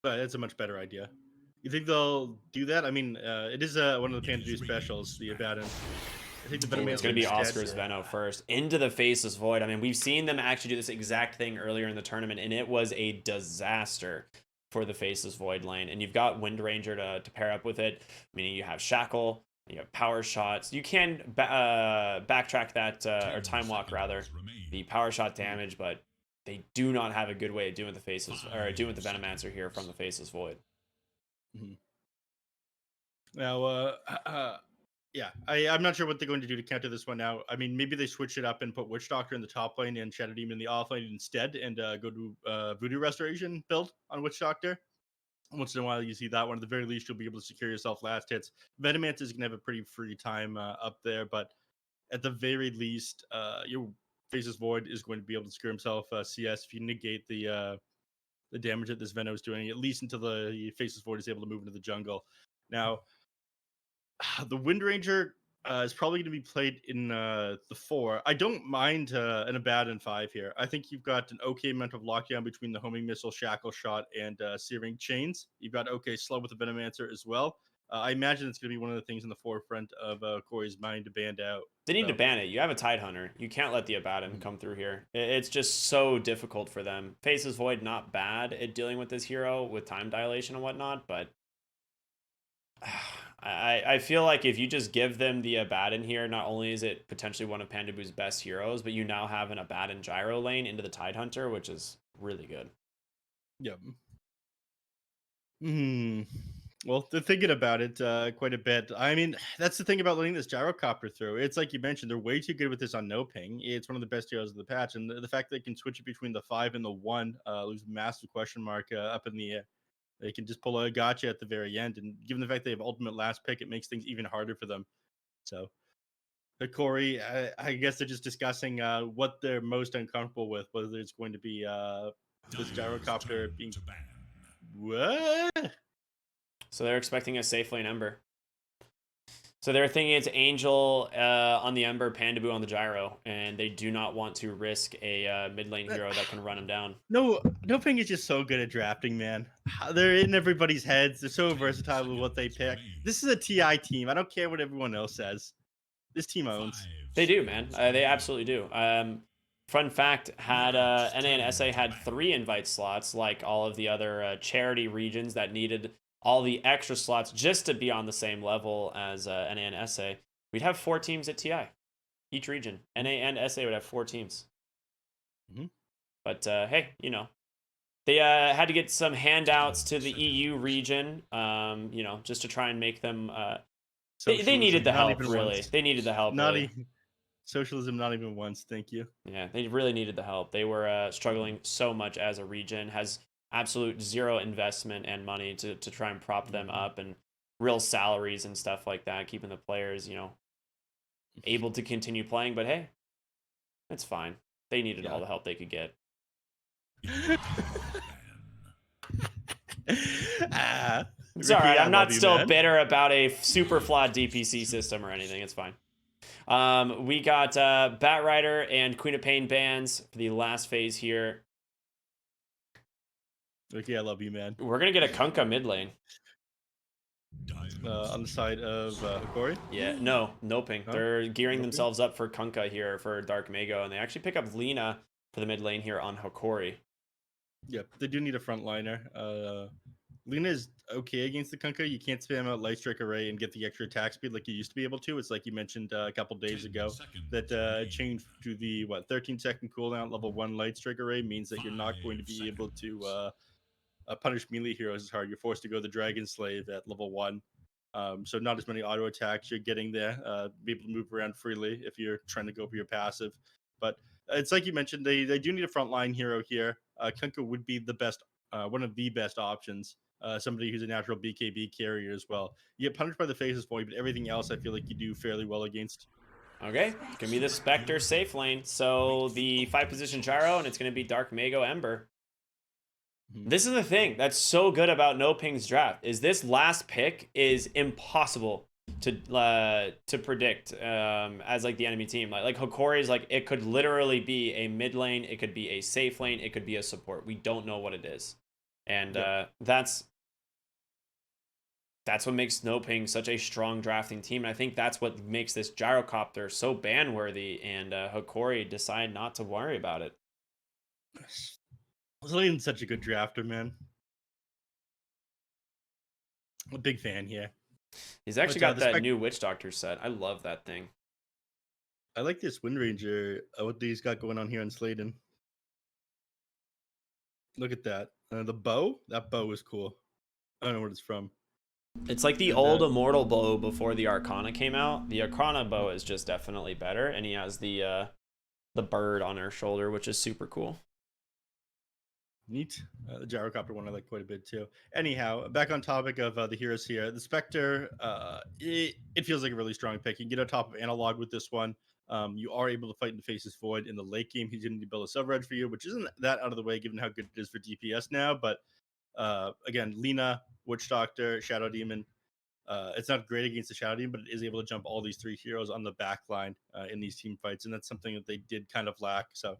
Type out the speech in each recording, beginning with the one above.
But it's a much better idea. You think they'll do that? I mean, it is one of the Panda specials, the Abaddon. I think the Oh, it's Venomancer going to be instead. Oscar's Veno first. Into the Faceless Void. I mean, we've seen them actually do this exact thing earlier in the tournament, and it was a disaster for the Faceless Void lane. And you've got Wind Ranger to pair up with it, meaning you have Shackle, you have Power Shots. You can backtrack that, or Time Walk rather, the Power Shot damage, but they do not have a good way of doing the Faceless, or doing the Venomancer here from the Faceless Void. Mm-hmm. Now, yeah, I'm not sure what they're going to do to counter this one now. I mean, maybe they switch it up and put Witch Doctor in the top lane and Shadow Demon in the off lane instead, and go to Voodoo Restoration build on Witch Doctor. Once in a while, you see that one. At the very least, you'll be able to secure yourself last hits. Venomancer is going to have a pretty free time up there, but at the very least, your Faceless Void is going to be able to secure himself CS if you negate the damage that this Veno is doing, at least until the Faceless Void is able to move into the jungle. Now, the Wind Ranger is probably going to be played in the 4. I don't mind an Abaddon 5 here. I think you've got an okay amount of lockdown between the Homing Missile, Shackle Shot, and Searing Chains. You've got okay slow with the Venomancer as well. I imagine it's going to be one of the things in the forefront of Corey's mind to ban out. They need to ban it. You have a Tidehunter. You can't let the Abaddon come through here. It's just so difficult for them. Faceless Void, not bad at dealing with this hero with time dilation and whatnot, but I feel like if you just give them the Abaddon here, not only is it potentially one of Pandabu's best heroes, but you now have an Abaddon gyro lane into the Tidehunter, which is really good. Yep. Well, they're thinking about it quite a bit. I mean, that's the thing about letting this gyrocopter through. It's like you mentioned, they're way too good with this on NoPing. It's one of the best heroes of the patch, and the fact that they can switch it between the 5 and the 1 leaves a massive question mark up in the air. They can just pull a gotcha at the very end, and given the fact they have ultimate last pick, it makes things even harder for them. So, Corey, I guess they're just discussing what they're most uncomfortable with, whether it's going to be this gyrocopter being what? So they're expecting a safe lane Ember. So they're thinking it's Angel on the Ember, Pandaboo on the gyro, and they do not want to risk a mid lane hero that can run him down. NoPing is just so good at drafting, man. They're in everybody's heads. They're so versatile with what they pick. This is a TI team. I don't care what everyone else says. This team owns. They do, man. They absolutely do. Fun fact, had NA and SA had 3 invite slots, like all of the other charity regions that needed all the extra slots just to be on the same level as NA and SA, we'd have 4 teams at TI. Each region. NA and SA would have 4 teams. Mm-hmm. But hey, you know, they had to get some handouts to the EU region, you know, just to try and make them... they needed the help, really. Once. They needed the help, really. Socialism, not even once. Thank you. Yeah, they really needed the help. They were struggling so much as a region, has absolute zero investment and money to try and prop them up, and real salaries and stuff like that, keeping the players, you know, able to continue playing. But hey, it's fine. They needed all the help they could get. It's all right. I'm not still bitter about a super flawed DPC system or anything. It's fine. We got Batrider and Queen of Pain bans for the last phase here. Okay, I love you, man. We're gonna get a Kunkka mid lane. On the side of Hokori? Yeah, NoPing. Huh? They're gearing themselves up for Kunkka here for Dark Mago, and they actually pick up Lina for the mid lane here on Hokori. Yep, they do need a frontliner. Lina is okay against the Kunkka. You can't spam out Light Strike Array and get the extra attack speed like you used to be able to. It's like you mentioned a couple days ago that changed to the 13-second cooldown. Level 1 Light Strike Array means that you're not going to be able to punish melee heroes as hard. You're forced to go the Dragon Slave at level 1. So not as many auto attacks you're getting there. Be able to move around freely if you're trying to go for your passive. But it's like you mentioned, they do need a frontline hero here. Kunkka would be the best, one of the best options. Somebody who's a natural BKB carrier as well. You get punished by the Faceless Void, but everything else I feel like you do fairly well against. Okay, it's going to be the Spectre safe lane. So the 5-position gyro, and it's going to be Dark Mago Ember. This is the thing that's so good about NoPing's draft, is this last pick is impossible to predict as like the enemy team. Like Hokori's, like, it could literally be a mid lane, it could be a safe lane, it could be a support. We don't know what it is. And Yep. that's what makes NoPing such a strong drafting team. And I think that's what makes this gyrocopter so ban worthy. And Hokori decided not to worry about it. Sladen's such a good drafter, man. I'm a big fan here. He's actually But got that new Witch Doctor set. I love that thing. I like this Wind Ranger, what he's got going on here in Sladen. Look at that. The bow? That bow is cool. I don't know what it's from. It's like the And old Immortal bow before the Arcana came out. The Arcana bow is just definitely better, and he has the bird on her shoulder, which is super cool. Neat. The gyrocopter one I like quite a bit too. Anyhow, back on topic of the heroes here. The Spectre, it feels like a really strong pick. You can get on top of analog with this one. You are able to fight in the Faces Void in the late game. He's going to build a sub-red for you, which isn't that out of the way given how good it is for DPS now. But again, Lina, Witch Doctor, Shadow Demon. It's not great against the Shadow Demon, but it is able to jump all these three heroes on the back line in these team fights, and that's something that they did kind of lack. So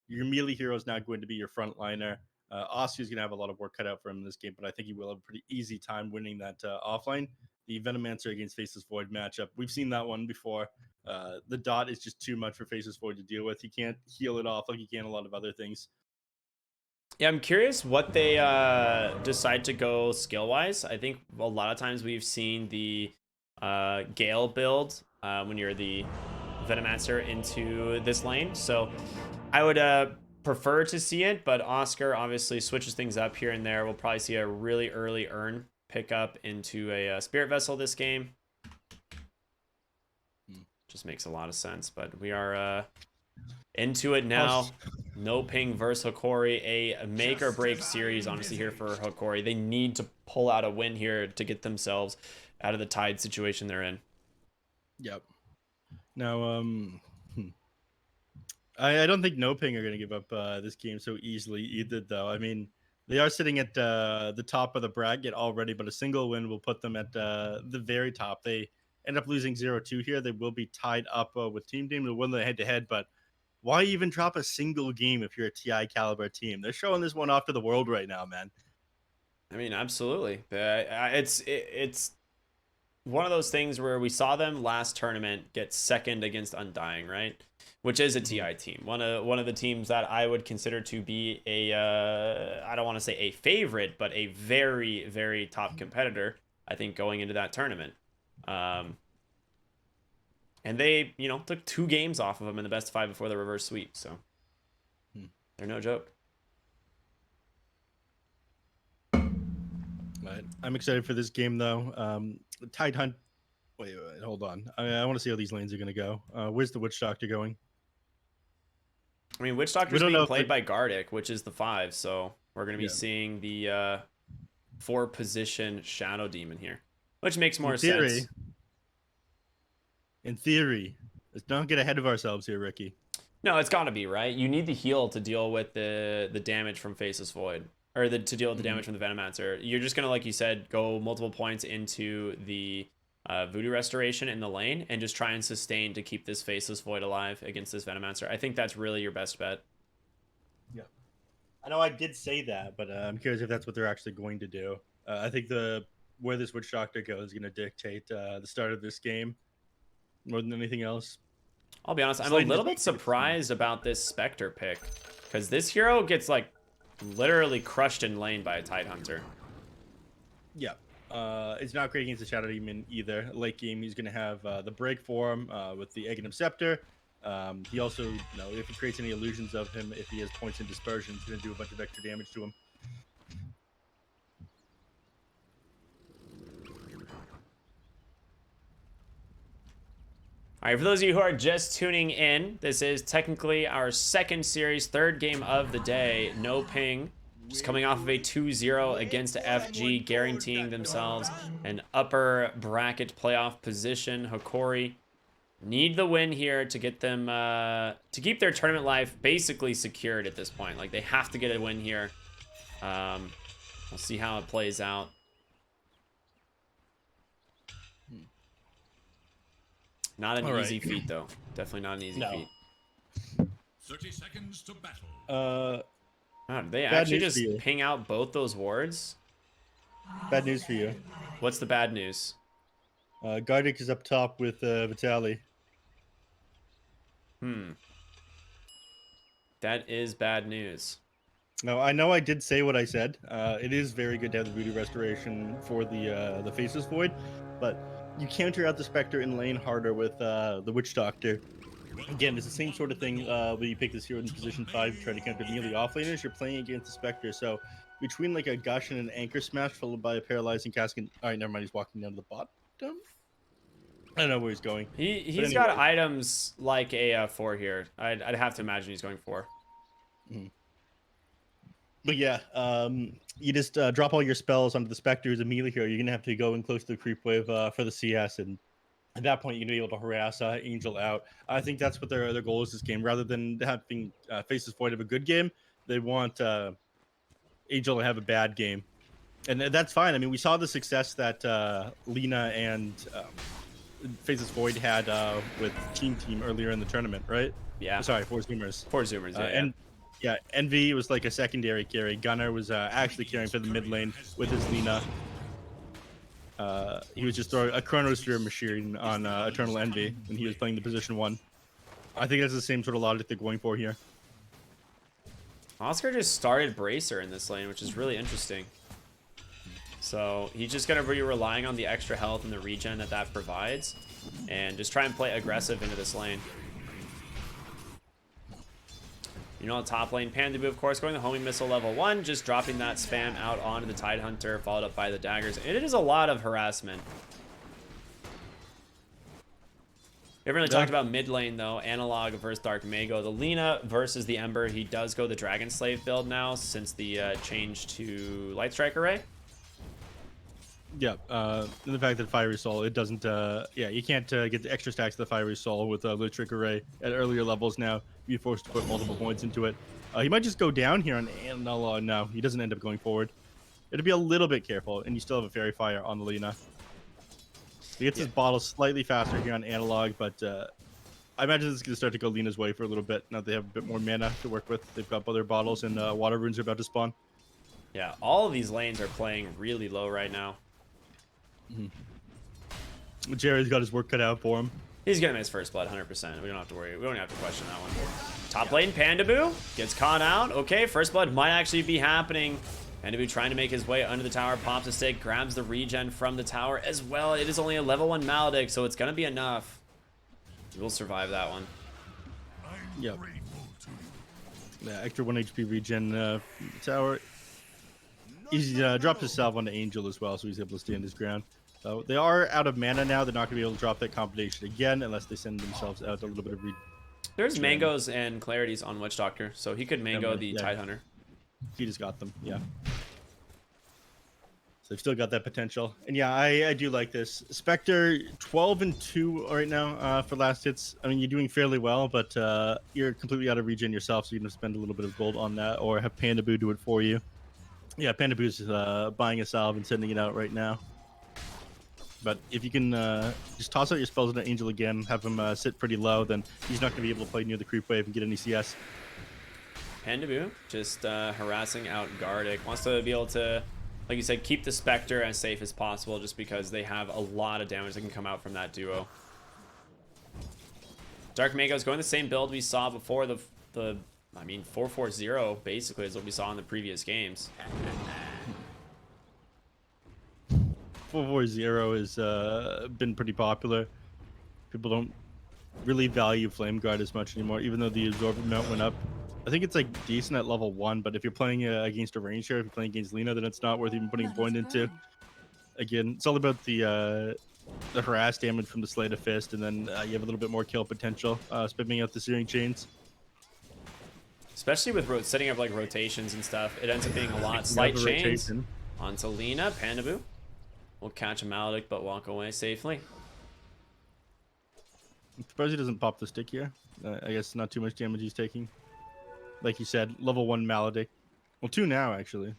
your melee hero is now going to be your frontliner. Oscar is going to have a lot of work cut out for him in this game, but I think he will have a pretty easy time winning that offline. The Venomancer against Faceless Void matchup, we've seen that one before. The dot is just too much for Faceless Void to deal with. He can't heal it off like he can a lot of other things. Yeah, I'm curious what they decide to go skill-wise. I think a lot of times we've seen the Gale build when you're the Venomancer into this lane. So I would prefer to see it, but Oscar obviously switches things up here and there. We'll probably see a really early Urn pickup into a Spirit Vessel this game. Just makes a lot of sense, but we are into it now. NoPing versus Hokori, a make or break series, honestly, here for Hokori. They need to pull out a win here to get themselves out of the tied situation they're in. Yep. Now, I don't think NoPing are going to give up this game so easily either, though. I mean, they are sitting at the top of the bracket already, but a single win will put them at the very top. They end up losing 0-2 here. They will be tied up with Team Team to win the head-to-head, but why even drop a single game if you're a TI caliber team? They're showing this one off to the world right now, man. I mean, absolutely. It's one of those things where we saw them last tournament get second against Undying, right? Which is a TI team. One of the teams that I would consider to be a I don't want to say a favorite, but a very, very top competitor, I think, going into that tournament. And they, took 2 games off of them in the best of 5 before the reverse sweep, so they're no joke. Right. I'm excited for this game, though. Tide Hunt. Wait, hold on. I want to see how these lanes are going to go. Where's the Witch Doctor going? I mean, Witch Doctor's being played by Gardic, which is the 5, so we're going to be seeing the 4-position Shadow Demon here, which makes more sense. In theory. Let's not get ahead of ourselves here, Ricky. No, it's got to be, right? You need the heal to deal with the damage from Faceless Void, or to deal with the damage from the Venomancer. You're just going to, like you said, go multiple points into the Voodoo Restoration in the lane and just try and sustain to keep this Faceless Void alive against this Venomancer. I think that's really your best bet. Yeah. I know I did say that, but I'm curious if that's what they're actually going to do. I think where this Witch Doctor goes is going to dictate the start of this game more than anything else. I'll be honest, I'm a little bit surprised about this Spectre pick, because this hero gets, like, literally crushed in lane by a Tidehunter. Yeah. It's not great against the Shadow Demon either. Late game, he's going to have the break for him with the Egg and Scepter. He also, if he creates any illusions of him, if he has points in dispersion, it's going to do a bunch of extra damage to him. All right, for those of you who are just tuning in, this is technically our second series, third game of the day. NoPing just coming off of a 2-0 against FG, guaranteeing themselves an upper bracket playoff position. Hokori need the win here to get them to keep their tournament life basically secured at this point. Like, they have to get a win here. We'll see how it plays out. Not an easy feat, though. Definitely not an easy feat. 30 seconds to battle. Wow, did they Bad actually news for just you. ping out both those wards? Bad news for you. What's the bad news? Gardic is up top with Vitali. That is bad news. No, I know I did say what I said. It is very good to have the Voodoo Restoration for the Faceless Void, but you counter out the Spectre in lane harder with the Witch Doctor. Again, it's the same sort of thing when you pick this hero in position 5 to try to counter the melee offlaners. You're playing against the Spectre, so between like a Gush and an Anchor Smash followed by a Paralyzing Casket. All right, never mind. He's walking down to the bottom. I don't know where he's going. But He's got anyway. items like a 4 here. I'd have to imagine he's going 4. Mhm. But yeah, you just drop all your spells onto the Spectre as a melee hero. You're gonna have to go in close to the creep wave for the CS, and at that point, you're gonna be able to harass Angel out. I think that's what their goal is this game. Rather than having Faces Void have a good game, they want Angel to have a bad game, and that's fine. I mean, we saw the success that Lena and Faces Void had with Team earlier in the tournament, right? Yeah. Sorry, Four Zoomers. 4 zoomers, yeah. And yeah, Envy was like a secondary carry. Gunnar was actually carrying for the mid lane with his Lena. He was just throwing a Chronosphere machine on Eternal Envy when he was playing the position 1. I think that's the same sort of logic they're going for here. Oscar just started Bracer in this lane, which is really interesting. So he's just going to be relying on the extra health and the regen that provides, and just try and play aggressive into this lane. You know, top lane, Pandabu, of course, going the homing missile level 1, just dropping that spam out onto the Tidehunter, followed up by the daggers. And it is a lot of harassment. We haven't really talked about mid lane, though. Analog versus Dark Mago. The Lena versus the Ember. He does go the Dragon Slave build now since the change to Light Strike Array. Yeah, and the fact that Fiery Soul, it doesn't, yeah, you can't get the extra stacks of the Fiery Soul with Lit Trick Array at earlier levels now. You're forced to put multiple points into it. He might just go down here on Analog. No, he doesn't end up going forward. It'll be a little bit careful, and you still have a Fairy Fire on the Lena. He gets his bottle slightly faster here on Analog, but I imagine this is going to start to go Lena's way for a little bit. Now they have a bit more mana to work with. They've got other bottles, and Water Runes are about to spawn. Yeah, all of these lanes are playing really low right now. Jerry's got his work cut out for him. He's gonna miss first blood, 100%. We don't have to worry. We don't have to question that one. Top lane, Pandabu gets caught out. Okay, first blood might actually be happening. Pandabu trying to make his way under the tower, pops a stick, grabs the regen from the tower as well. It is only a level 1 Maledict, so it's gonna be enough. He will survive that one. Yep. Yeah, extra 1 HP regen tower. He drops his salve onto Angel as well, so he's able to stand his ground. So they are out of mana now. They're not going to be able to drop that combination again unless they send themselves out a little bit of There's mangoes and clarities on Witch Doctor, so he could mango the Tidehunter. He just got them, yeah. So they've still got that potential. And yeah, I do like this. Spectre, 12-2 right now for last hits. I mean, you're doing fairly well, but you're completely out of regen yourself, so you can spend a little bit of gold on that or have Pandabu do it for you. Yeah, Pandabu's buying a salve and sending it out right now. But if you can just toss out your spells into Angel again, have him sit pretty low, then he's not going to be able to play near the creep wave and get any CS. Pandabu just harassing out Gardic. Wants to be able to, like you said, keep the Spectre as safe as possible just because they have a lot of damage that can come out from that duo. Dark Mago's going the same build we saw before the 4-4-0 basically is what we saw in the previous games. 4-4-0 has been pretty popular. People don't really value Flame Guard as much anymore, even though the absorbent amount went up. I think it's like decent at level 1, but if you're playing against a range hero, if you're playing against Lena, then it's not worth even putting a point into. Again, it's all about the harass damage from the Slate of Fist, and then you have a little bit more kill potential, spamming out the Searing Chains. Especially with setting up like rotations and stuff, it ends up being a lot. Slight chains onto Lena. Pandabu will catch a Maledict, but walk away safely. I'm surprised he doesn't pop the stick here. I guess not too much damage he's taking. Like you said, level 1 Maledict. Well, 2 now, actually.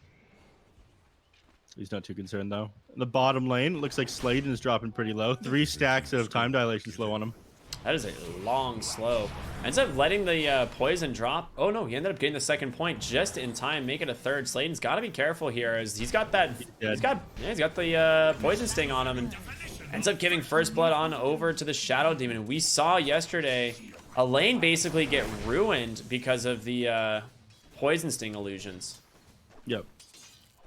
He's not too concerned, though. In the bottom lane, looks like Sladen is dropping pretty low. 3 stacks of time dilation slow on him. That is a long slow. Ends up letting the poison drop. Oh no, he ended up getting the second point just in time, make it a third. Slayton's got to be careful here, as he's got that. He's got the poison sting on him, and ends up giving first blood on over to the Shadow Demon. We saw yesterday a lane basically get ruined because of the poison sting illusions. Yep.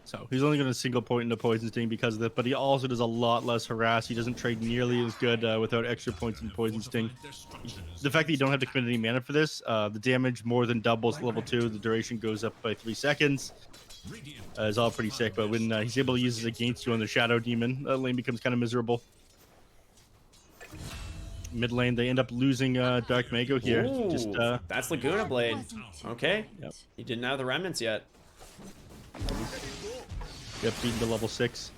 So he's only going to single point into poison sting because of that, but he also does a lot less harass. He doesn't trade nearly as good without extra points in poison sting. The fact that you don't have to commit any mana for this, the damage more than doubles level 2. The duration goes up by 3 seconds. Is all pretty sick, but when he's able to use it against you on the Shadow Demon, lane becomes kind of miserable. Mid lane, they end up losing Dark Mago here. Ooh, that's Laguna Blade. Okay. Yep. He didn't have the remnants yet. Yep, beaten to level 6.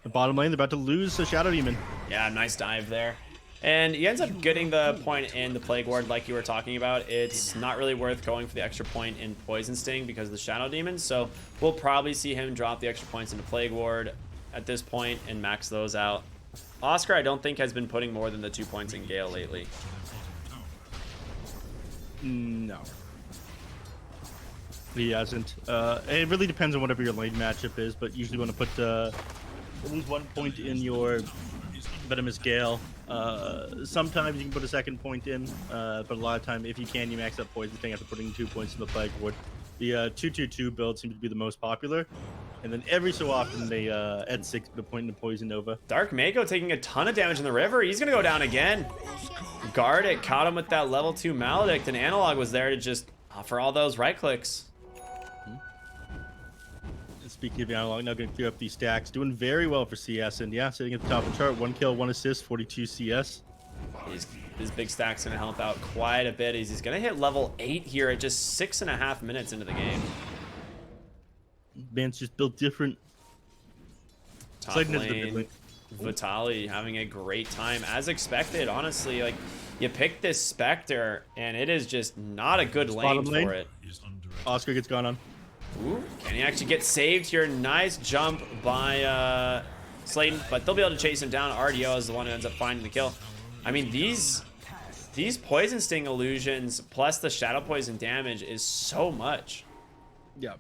The bottom lane, they're about to lose the Shadow Demon. Yeah, nice dive there. And he ends up getting the point in the Plague Ward like you were talking about. It's not really worth going for the extra point in Poison Sting because of the Shadow Demon, so we'll probably see him drop the extra points into Plague Ward at this point and max those out. Oscar, I don't think, has been putting more than the 2 points in Gale lately. No. He hasn't. It really depends on whatever your lane matchup is, but usually want to put at least 1 point in your Venomous Gale. Sometimes you can put a second point in, but a lot of time, if you can, you max up Poison Sting after putting 2 points in the Plague Ward. The 2-2-2 build seems to be the most popular, and then every so often they add 6 put a point into Poison Nova. Dark Mako taking a ton of damage in the river. He's gonna go down again. Guard it, caught him with that level 2 Maledict, and Analog was there to just offer all those right clicks. Speaking of Analog, now going to clear up these stacks. Doing very well for CS, and yeah, sitting at the top of the chart. 1 kill, 1 assist, 42 CS. His big stack's going to help out quite a bit. He's going to hit level 8 here at just 6.5 minutes into the game. Man's just built different. Top lane, Vitali having a great time, as expected, honestly. Like, you pick this Spectre, and it is just not a good lane for it. Oscar gets gone on. Ooh, can he actually get saved here? Nice jump by Slayton, but they'll be able to chase him down. RDO is the one who ends up finding the kill. I mean, these Poison Sting illusions plus the Shadow Poison damage is so much. Yeah.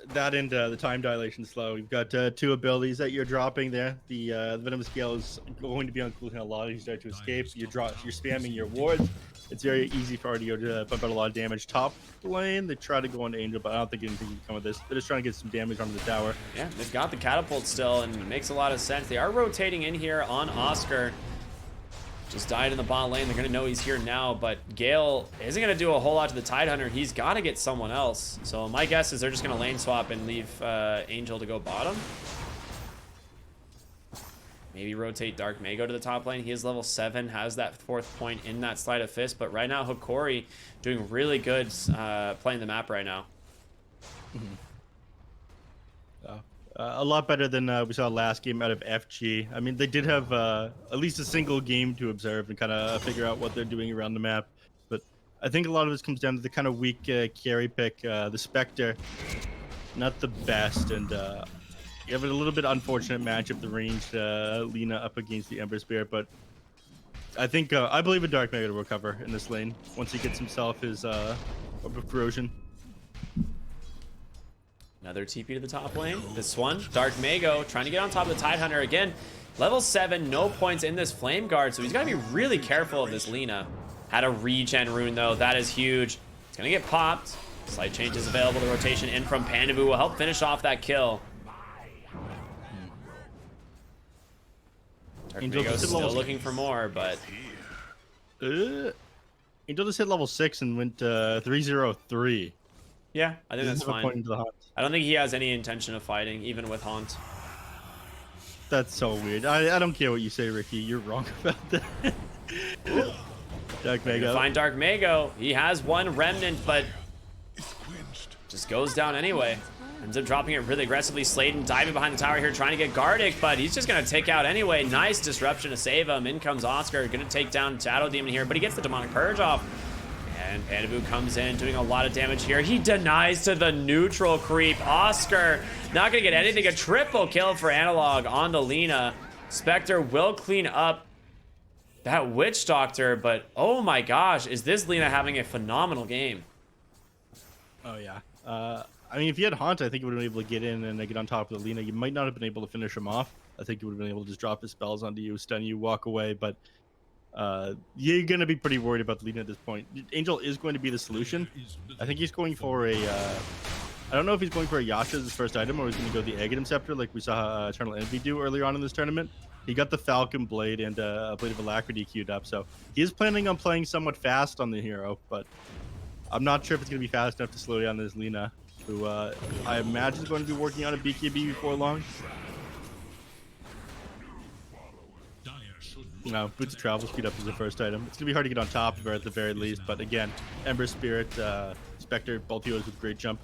That and the time dilation slow. You've got 2 abilities that you're dropping there. The Venomous Gale is going to be on cooldown a lot. You start to escape. You're spamming your wards. It's very easy for RDO to pump out a lot of damage. Top lane, they try to go on Angel, but I don't think anything can come of this. They're just trying to get some damage onto the tower. Yeah, they've got the catapult still, and it makes a lot of sense. They are rotating in here on Oscar. Just died in the bot lane. They're going to know he's here now, but Gale isn't going to do a whole lot to the Tidehunter. He's got to get someone else. So my guess is they're just going to lane swap and leave Angel to go bottom. Maybe rotate Dark Mago to the top lane. He is level 7, has that 4th point in that Sleight of Fist, but right now Hokori doing really good playing the map right now. A lot better than we saw last game out of FG. I mean, they did have at least a single game to observe and kind of figure out what they're doing around the map. But I think a lot of this comes down to the kind of weak carry pick. The Spectre, not the best, and you have a little bit unfortunate matchup, the ranged Lina up against the Ember Spirit, but I think I believe a Dark Mago to recover in this lane once he gets himself his Orb of Corrosion. Another TP to the top lane. This one, Dark Mago trying to get on top of the Tidehunter again. Level 7, no points in this Flame Guard, so he's got to be really careful of this Lina. Had a regen rune though, that is huge. It's gonna get popped. Slight change is available. The rotation in from Pandavu will help finish off that kill. Dark Mago's still looking for more, but Angel just hit level 6 and went 303. Yeah, I think that's fine. I don't think he has any intention of fighting, even with Haunt. That's so weird. I don't care what you say, Ricky. You're wrong about that. Dark Mago. Find Dark Mago. He has 1 remnant, but just goes down anyway. Ends up dropping it really aggressively. Slayton diving behind the tower here, trying to get Gardic, but he's just going to take out anyway. Nice disruption to save him. In comes Oscar, going to take down Shadow Demon here, but he gets the Demonic Purge off. And Pandavu comes in, doing a lot of damage here. He denies to the neutral creep. Oscar not going to get anything. A triple kill for Analog on the Lina. Spectre will clean up that Witch Doctor, but oh my gosh, is this Lina having a phenomenal game? Oh yeah. I mean, if you had Haunt, I think you would have been able to get in and get on top of the Lina. You might not have been able to finish him off. I think you would have been able to just drop his spells onto you, stun you, walk away. But you're going to be pretty worried about the Lina at this point. Angel is going to be the solution. I think he's going for a... I don't know if he's going for a Yasha as his first item, or he's going to go the Aghanim Scepter like we saw Eternal Envy do earlier on in this tournament. He got the Falcon Blade and a Blade of Alacrity queued up, so he is planning on playing somewhat fast on the hero, but I'm not sure if it's going to be fast enough to slow down this Lina, who I imagine is going to be working on a BKB before long. No, Boots of Travel speed up is the first item. It's going to be hard to get on top of her at the very least, but again, Ember Spirit, Spectre, both heroes with great jump.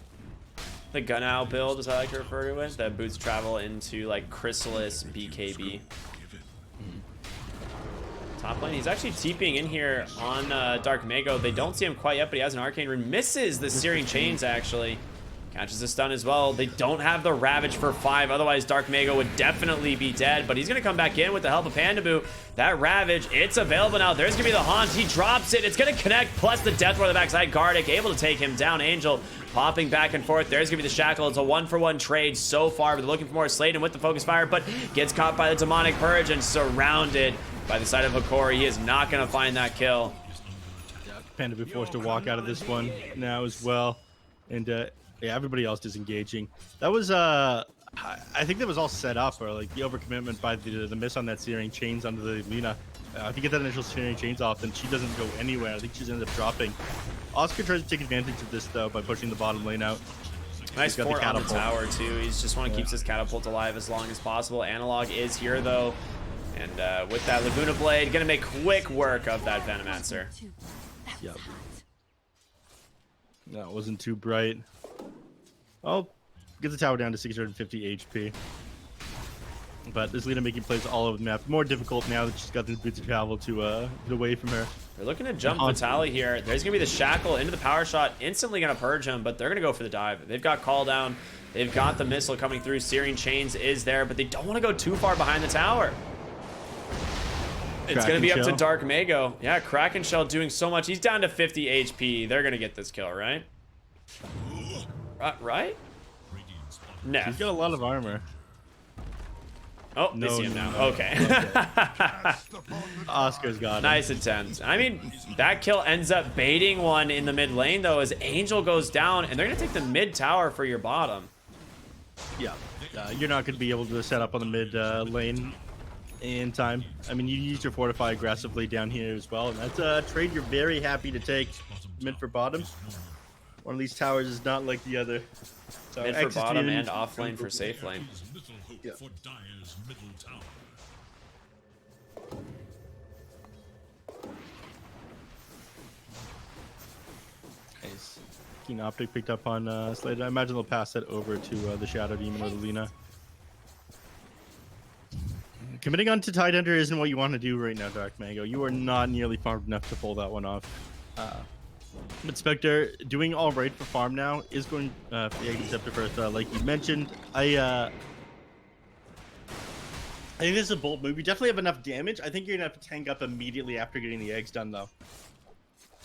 The Gun Owl build, as I like to refer to it, that boots travel into like Chrysalis BKB. Top lane, he's actually TPing in here on Dark Mago. They don't see him quite yet, but he has an Arcane Rune. Misses the Searing Chains, actually. Catches a stun as well. They don't have the Ravage for 5, otherwise Dark Mago would definitely be dead, but he's going to come back in with the help of Pandaboo. That Ravage, it's available now. There's going to be the Haunt. He drops it. It's going to connect, plus the Death Ward on the backside. Gardic able to take him down. Angel popping back and forth. There's going to be the Shackle. It's a 1-for-1 trade so far, but they're looking for more. Sladen with the Focus Fire, but gets caught by the Demonic Purge and surrounded by the side of Hokori. He is not going to find that kill. Pandaboo forced to walk out of this one now as well. And yeah, everybody else disengaging. That was I think that was all set up, or like the overcommitment by the miss on that Searing Chains onto the Lina. If you get that initial Searing Chains off, then she doesn't go anywhere. I think she's ended up dropping. Oscar tries to take advantage of this though by pushing the bottom lane out. Nice fort on the tower too. He's just want to keep his catapult alive as long as possible. Analog is here though, and with that Laguna Blade, gonna make quick work of that Venomancer. Yep. That wasn't too bright. Oh, get the tower down to 650 HP. But this Lina making plays all over the map. More difficult now that she's got the Boots of Travel to get away from her. They're looking to jump Vitaly here. There's going to be the Shackle into the power shot. Instantly going to purge him, but they're going to go for the dive. They've got Call Down. They've got the missile coming through. Searing Chains is there, but they don't want to go too far behind the tower. It's going to be up to Dark Mago. Yeah, Kraken Shell doing so much. He's down to 50 HP. They're going to get this kill, right? Right? No. He's got a lot of armor. Oh, they see him now. Okay. Oscar's got it. Nice attempt. I mean, that kill ends up baiting one in the mid lane, though, as Angel goes down, and they're going to take the mid tower for your bottom. Yeah. You're not going to be able to set up on the mid lane in time. I mean, you used your Fortify aggressively down here as well, and that's a trade you're very happy to take. Mid for bottom. One of these towers is not like the other. So mid for bottom and off lane for safe lane. Yeah. Nice. Keen Optic picked up on Sladen. I imagine they'll pass that over to the Shadow Demon or the Lina. Committing on to Tidehunter isn't what you want to do right now, Dark Mango. You are not nearly farmed enough to pull that one off. But Spectre doing all right for farm now is going for the Aghanim Scepter first, like you mentioned. I think this is a bold move. You definitely have enough damage. I think you're gonna have to tank up immediately after getting the eggs done, though.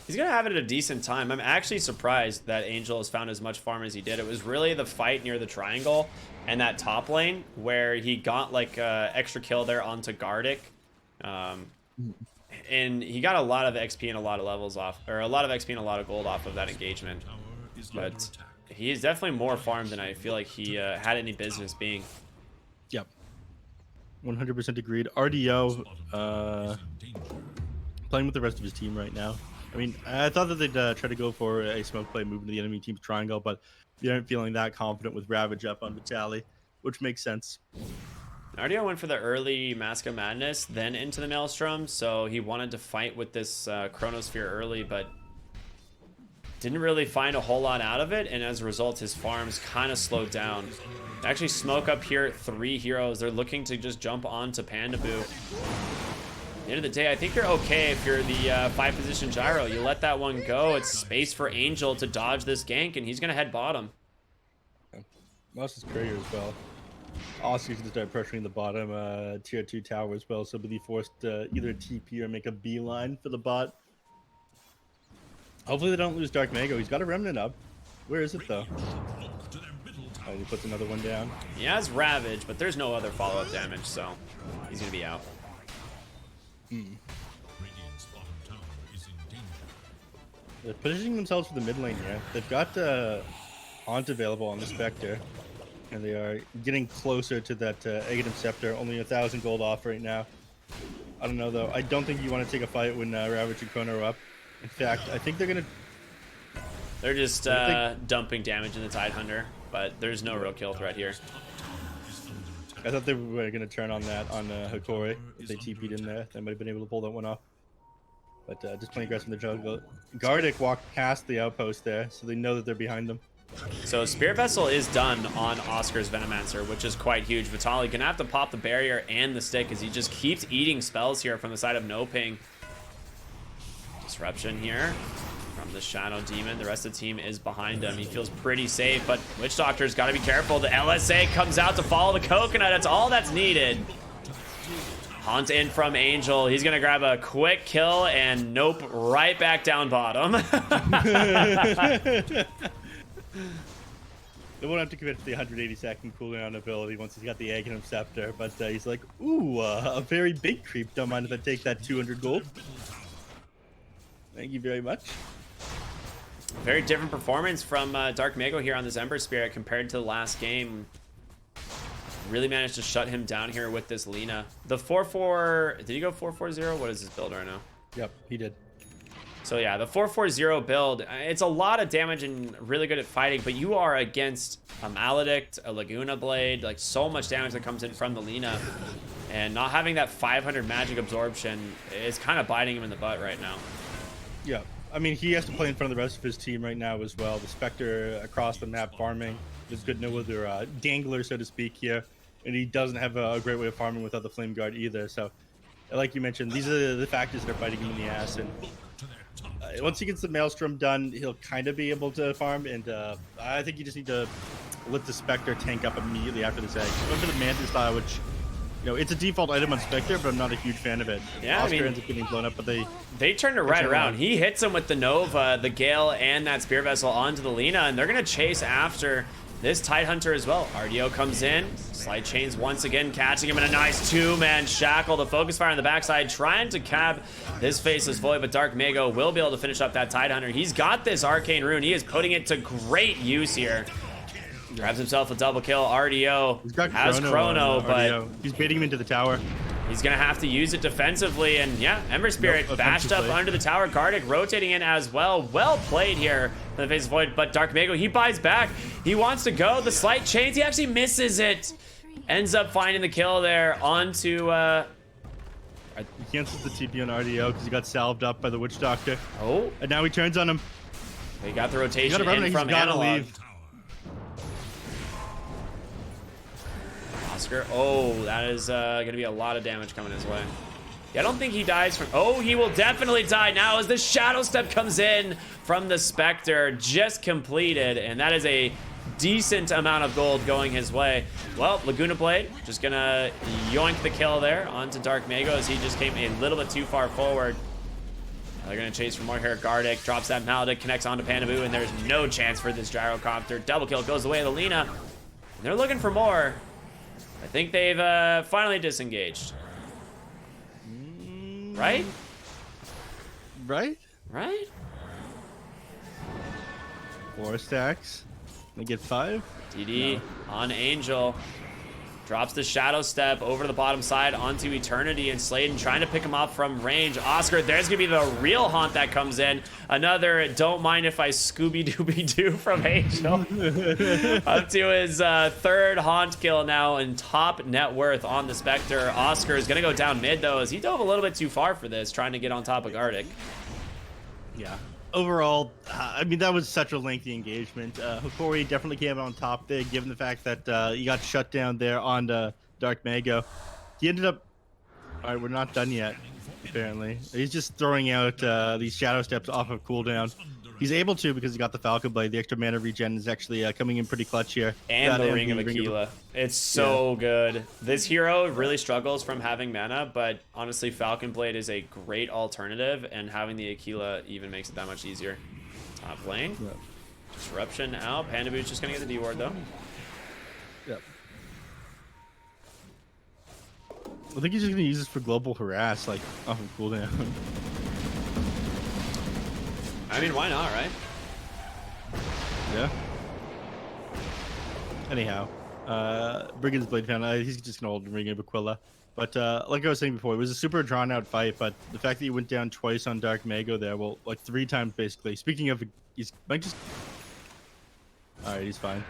He's gonna have it at a decent time. I'm actually surprised that Angel has found as much farm as he did. It was really the fight near the triangle and that top lane where he got like extra kill there onto Gardic. And he got a lot of XP and a lot of levels off, or a lot of XP and a lot of gold off of that engagement. But he is definitely more farmed than I feel like he had any business being. Yep. 100% agreed. RDO playing with the rest of his team right now. I mean, I thought that they'd try to go for a smoke play, move into the enemy team's triangle, but they aren't feeling that confident with Ravage up on Vitaly, which makes sense. RDO went for the early Mask of Madness, then into the Maelstrom, so he wanted to fight with this Chronosphere early, but didn't really find a whole lot out of it, and as a result, his farms kind of slowed down. Actually, smoke up here, 3 heroes. They're looking to just jump onto Pandaboo. At the end of the day, I think you're okay if you're the 5-position Gyro. You let that one go. It's space for Angel to dodge this gank, and he's going to head bottom. Lost his courier as well. Oscar's gonna start pressuring the bottom tier 2 tower as well, so he'll be forced to either TP or make a beeline for the bot. Hopefully they don't lose Dark Mago. He's got a remnant up. Where is it though? Oh, he puts another one down. He has Ravage, but there's no other follow-up damage, so he's gonna be out. They're positioning themselves for the mid lane here. They've got Haunt available on the Spectre, and they are getting closer to that Aghanim Scepter. Only 1,000 gold off right now. I don't know though. I don't think you want to take a fight when Ravage and Chrono are up. In fact, I think they're gonna. They're just dumping damage in the Tidehunter, but there's no real kill threat here. I thought they were gonna turn on that on Hokori. If they TP'd in there, they might have been able to pull that one off. But just playing aggressive in the jungle. Gardic walked past the outpost there, so they know that they're behind them. So Spirit Vessel is done on Oscar's Venomancer, which is quite huge. Vitali gonna have to pop the barrier and the stick as he just keeps eating spells here from the side of NoPing. Disruption here from the Shadow Demon. The rest of the team is behind him. He feels pretty safe, but Witch Doctor's got to be careful. The LSA comes out to follow the Coconut. That's all that's needed. Haunt in from Angel. He's going to grab a quick kill and nope right back down bottom. They won't have to commit to the 180-second cooldown ability once he's got the Aghanim Scepter, but he's like, ooh, a very big creep. Don't mind if I take that 200 gold. Thank you very much. Very different performance from Dark Mago here on this Ember Spirit compared to the last game. Really managed to shut him down here with this Lina. The 4-4... Did he go 4-4-0? What is his build right now? Yep, he did. So yeah, the 4-4-0 build, it's a lot of damage and really good at fighting, but you are against a Maledict, a Laguna Blade, like so much damage that comes in from the Lina. And not having that 500 magic absorption is kind of biting him in the butt right now. Yeah, I mean, he has to play in front of the rest of his team right now as well. The Spectre across the map farming. There's good no other dangler, so to speak, here. And he doesn't have a great way of farming without the Flame Guard either. So, like you mentioned, these are the factors that are biting him in the ass. And once he gets the Maelstrom done, he'll kind of be able to farm. And I think you just need to let the Spectre tank up immediately after this egg. Go for the Mantis style, which... You know, it's a default item on Spectre, but I'm not a huge fan of it. Yeah, Oscar I mean, ends up getting blown up, but they turned it right around. He hits him with the Nova, the Gale, and that Spear Vessel onto the Lina, and they're going to chase after this Tidehunter as well. RDO comes in, Slide Chains once again, catching him in a nice two-man shackle. The Focus Fire on the backside, trying to cap this Faceless Void, but Dark Mago will be able to finish up that Tidehunter. He's got this Arcane Rune. He is putting it to great use here. Grabs himself a double kill. RDO has Chrono, but he's baiting him into the tower. He's gonna have to use it defensively, and yeah, Ember Spirit bashed up under the tower. Gardic rotating in as well. Well played here for the Face of Void, but Dark Mago, he buys back. He wants to go. The Slight Chains, he actually misses it. Ends up finding the kill there onto... He cancels the TP on RDO because he got salved up by the Witch Doctor. Oh. And now he turns on him. He got the rotation in from Analog. Oscar. Oh, that is going to be a lot of damage coming his way. Yeah, I don't think he dies from... Oh, he will definitely die now as the Shadow Step comes in from the Spectre. Just completed, and that is a decent amount of gold going his way. Well, Laguna Blade just going to yoink the kill there onto Dark Mago as he just came a little bit too far forward. Now they're going to chase for more here. Gardic drops that Maledict, connects onto Panaboo, and there's no chance for this Gyrocopter. Double kill goes away to Lina. And they're looking for more. I think they've finally disengaged. Right? Right? Right? 4 stacks. They get 5. DD on Angel. Drops the Shadow Step over to the bottom side onto Eternity, and Sladen trying to pick him off from range. Oscar, there's going to be the real haunt that comes in. Another don't mind if I Scooby-Dooby-Doo from Angel. Up to his third haunt kill now, and top net worth on the Spectre. Oscar is going to go down mid, though, as he dove a little bit too far for this, trying to get on top of Gardic. Yeah. Overall, I mean, that was such a lengthy engagement. Hokori definitely came out on top there, given the fact that he got shut down there on Dark Mago. He ended up... All right, we're not done yet, apparently. He's just throwing out these Shadow Steps off of cooldown. He's able to because he got the Falcon Blade. The extra mana regen is actually coming in pretty clutch here. And the Ring of Aquila. It's so good. This hero really struggles from having mana, but honestly, Falcon Blade is a great alternative, and having the Aquila even makes it that much easier. Top lane. Yep. Disruption out. Panda Boot's just going to get the D ward, though. Yep. I think he's just going to use this for global harass, like, off of cooldown. I mean, why not, right? Yeah. Anyhow, Brigand's Blade fan, he's just going to hold Ring of Aquila. But like I was saying before, it was a super drawn-out fight, but the fact that he went down twice on Dark Mago there, well, like 3 times basically. Speaking of, he's might just... Alright, he's fine.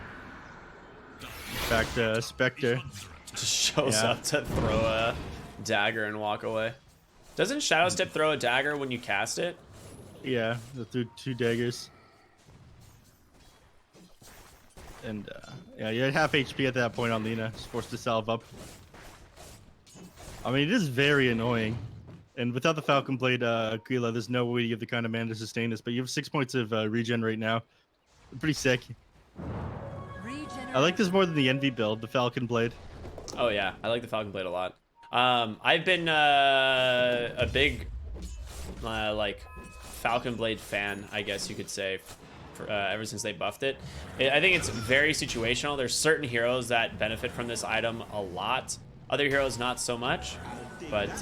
Back to Spectre. Just shows up to throw a dagger and walk away. Doesn't Shadow Step throw a dagger when you cast it? Yeah, threw 2 daggers. And yeah, you had half HP at that point on Lina. Just forced to salve up. I mean, it is very annoying. And without the Falcon Blade Aquila, there's no way you have the kind of mana to sustain this. But you have 6 points of regen right now. Pretty sick. I like this more than the Envy build, the Falcon Blade. Oh yeah, I like the Falcon Blade a lot. I've been a big like Falcon Blade fan, I guess you could say, for, ever since they buffed it. I think it's very situational. There's certain heroes that benefit from this item a lot. Other heroes not so much. But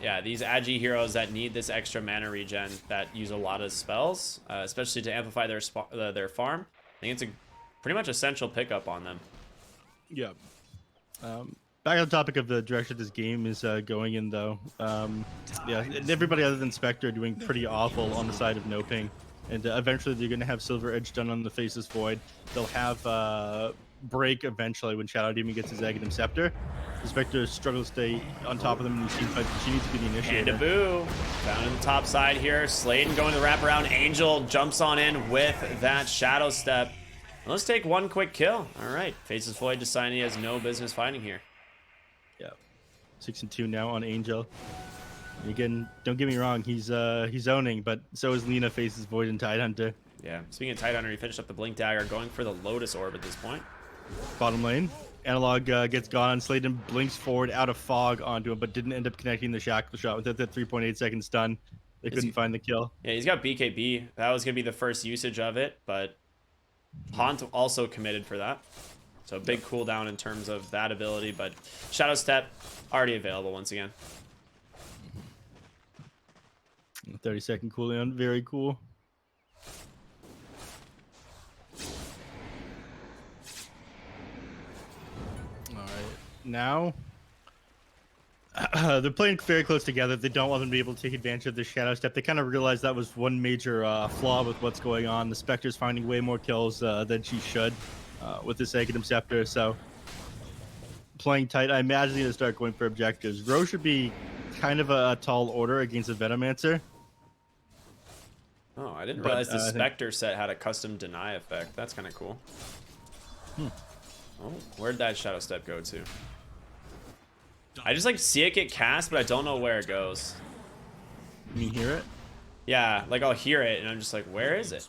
yeah, these Agi heroes that need this extra mana regen that use a lot of spells, especially to amplify their farm, I think it's a pretty much essential pickup on them. Yeah. Back on the topic of the direction this game is going in, though. Yeah, everybody other than Spectre are doing pretty awful on the side of NoPing. And eventually they're going to have Silver Edge done on the Faceless Void. They'll have Break eventually when Shadow Demon gets his Aghanim Scepter. The Spectre struggles to stay on top of them in these team fights. She needs to be the initiator. Panda Boo down in the top side here. Sladen going to the wraparound. Angel jumps on in with that Shadow Step. Let's take one quick kill. All right, Faceless Void deciding he has no business fighting here. Yeah, 6-2 now on Angel. Again, don't get me wrong, he's owning, but so is Lina, Faceless Void, and Tidehunter. Yeah, speaking of Tidehunter, he finished up the Blink Dagger, going for the Lotus Orb at this point. Bottom lane, Analog gets gone, and Sladen blinks forward out of fog onto him, but didn't end up connecting the Shackle Shot without that 3.8 second stun. They couldn't find the kill. Yeah, he's got BKB. That was going to be the first usage of it, but Haunt also committed for that. So big cooldown in terms of that ability, but Shadow Step already available once again. 30-second cooldown, very cool. All right, now they're playing very close together. They don't want them to be able to take advantage of the Shadow Step. They kind of realized that was one major flaw with what's going on. The Spectre's finding way more kills than she should with this Aghanim Scepter, so playing tight. I imagine they're going to start going for objectives. Rose should be kind of a tall order against a Venomancer. Oh, I didn't realize the Spectre set had a custom deny effect. That's kind of cool. Oh, where'd that Shadow Step go to? I just like see it get cast, but I don't know where it goes. You hear it? Yeah, like I'll hear it, and I'm just like, where is it?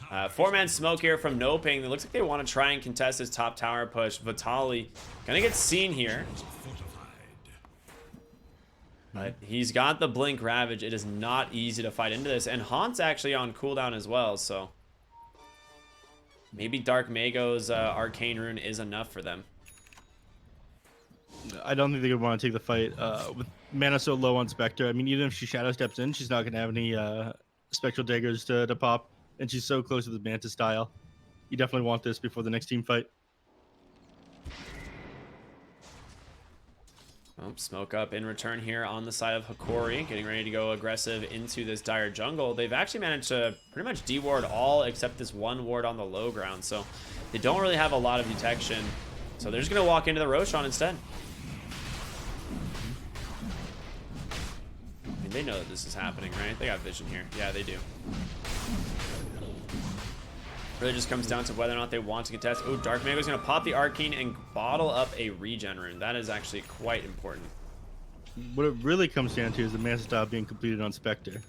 4-man smoke here from NoPing. It looks like they want to try and contest this top tower push. Vitali gonna get seen here. But he's got the Blink Ravage. It is not easy to fight into this. And Haunt's actually on cooldown as well, so maybe Dark Mago's Arcane Rune is enough for them. I don't think they would want to take the fight with mana so low on Spectre. I mean, even if she Shadow Steps in, she's not going to have any Spectral Daggers to pop. And she's so close to the Manta style. You definitely want this before the next team fight. Well, smoke up in return here on the side of Hokori, getting ready to go aggressive into this dire jungle. They've actually managed to pretty much de-ward all except this one ward on the low ground, so they don't really have a lot of detection. So they're just going to walk into the Roshan instead. I mean, they know that this is happening, right? They got vision here. Yeah, they do. Really just comes down to whether or not they want to contest. Oh, Dark Mago's going to pop the Arcane and bottle up a regen rune. That is actually quite important. What it really comes down to is the Manta style being completed on Spectre.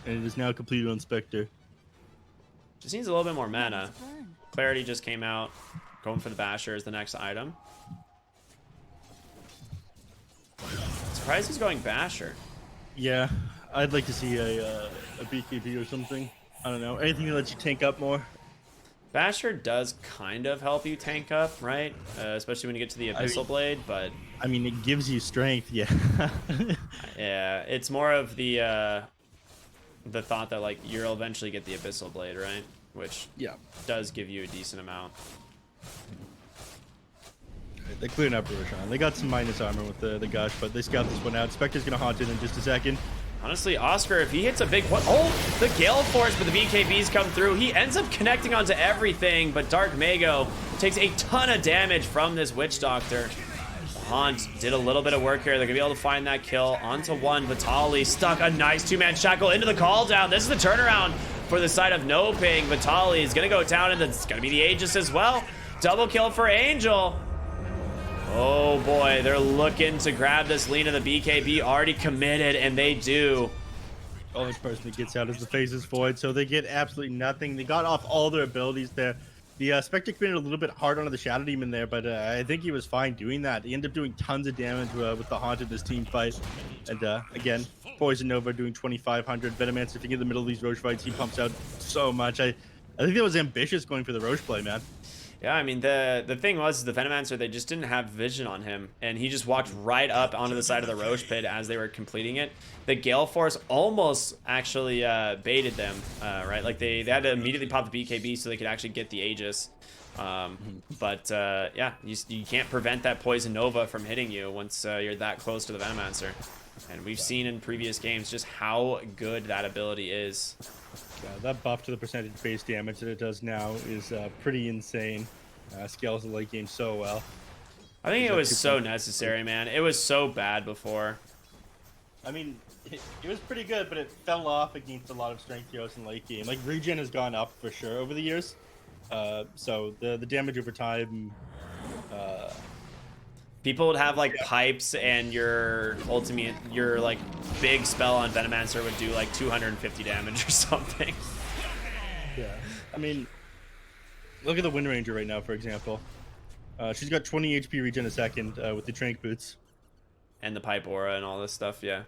And it is now completed on Spectre. Just needs a little bit more mana. Clarity just came out. Going for the Basher is the next item. Surprised he's going Basher. Yeah, I'd like to see a BKB or something. I don't know. Anything that lets you tank up more. Basher does kind of help you tank up, right? Especially when you get to the Abyssal Blade, but... I mean, it gives you strength, yeah. Yeah, it's more of the thought that, like, you'll eventually get the Abyssal Blade, right? Which does give you a decent amount. They're clearing up Roshan. They got some minus armor with the Gush, but they scout this one out. Spectre's going to haunt it in just a second. Honestly, Oscar, if he hits a big one... Oh, the Gale Force, but the BKBs come through. He ends up connecting onto everything, but Dark Mago takes a ton of damage from this Witch Doctor. Haunt did a little bit of work here. They're going to be able to find that kill. Onto one. Vitali stuck a nice two-man shackle into the call down. This is the turnaround for the side of NoPing. Vitali is going to go down, and it's going to be the Aegis as well. Double kill for Angel. Oh boy, they're looking to grab this Lina. The BKB already committed, and they do. Only person that gets out is the Faceless Void, so they get absolutely nothing. They got off all their abilities there. The Spectre committed a little bit hard onto the Shadow Demon there, but I think he was fine doing that. He ended up doing tons of damage with the Haunt in this team fight. And again, Poison Nova doing 2,500. Venomancer, if you get in the middle of these Roche fights, he pumps out so much. I think that was ambitious going for the Roche play, man. Yeah, I mean, the thing was, the Venomancer, they just didn't have vision on him, and he just walked right up onto the side of the Roche pit as they were completing it. The Gale Force almost actually baited them, right? Like, they had to immediately pop the BKB so they could actually get the Aegis. But yeah, you can't prevent that Poison Nova from hitting you once you're that close to the Venomancer. And we've seen in previous games just how good that ability is. Yeah, that buff to the percentage base damage that it does now is pretty insane. Scales the late game so well. I think it was so necessary, man. It was so bad before. I mean, it was pretty good, but it fell off against a lot of strength heroes in late game. Like, regen has gone up for sure over the years. So the damage over time... People would have like pipes, and your ultimate, your like big spell on Venomancer would do like 250 damage or something. Yeah, I mean, look at the Wind Ranger right now, for example. She's got 20 HP regen a second with the Trank Boots. And the Pipe Aura and all this stuff, yeah.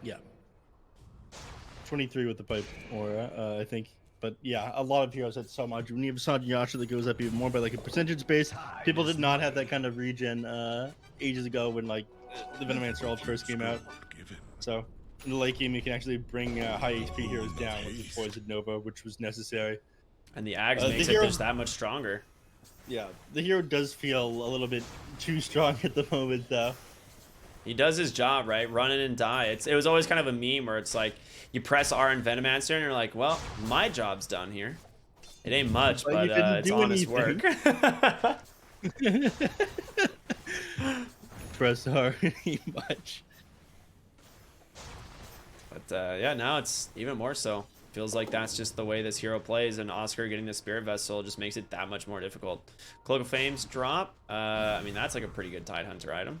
Yeah. 23 with the Pipe Aura, I think. But yeah, a lot of heroes had so much. When you have Sanji Yasha that goes up even more by like a percentage base, people did not have that kind of regen ages ago when like the Venomancer ult first came out. So in the late game, you can actually bring high HP heroes down with the Poison Nova, which was necessary. And the Axe makes it just that much stronger. Yeah, the hero does feel a little bit too strong at the moment, though. He does his job, right? Run in and die. It was always kind of a meme where it's like, you press R in Venomancer and you're like, well, my job's done here. It ain't much, but it's honest work. Press R ain't much. But yeah, now it's even more so. Feels like that's just the way this hero plays, and Oscar getting the Spirit Vessel just makes it that much more difficult. Cloak of Fame's drop. I mean, that's like a pretty good Tidehunter item.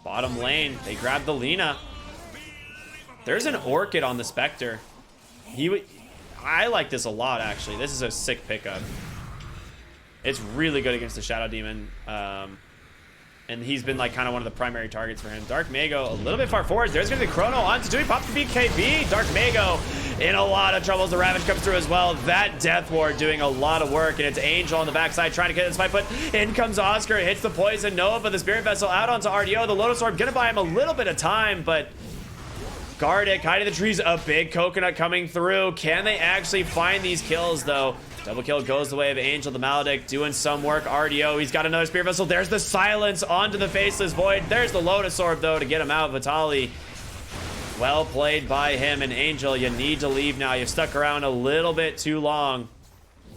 Bottom lane, they grab the Lina. There's an Orchid on the Spectre. I like this a lot, actually. This is a sick pickup. It's really good against the Shadow Demon. And he's been like kind of one of the primary targets for him. Dark Mago a little bit far forward. There's going to be Chrono on to do. He popped the BKB. Dark Mago in a lot of trouble as the Ravage comes through as well. That Death Ward doing a lot of work, and it's Angel on the backside trying to get this fight, but in comes Oscar, hits the Poison Nova, the Spirit Vessel out onto RDO. The Lotus Orb going to buy him a little bit of time, but Gardic hiding the trees. A big coconut coming through. Can they actually find these kills, though? Double kill goes the way of Angel, the Maledict doing some work. RDO, he's got another Spirit Vessel. There's the Silence onto the Faceless Void. There's the Lotus Orb, though, to get him out. Vitali, well played by him. And Angel, you need to leave now. You've stuck around a little bit too long.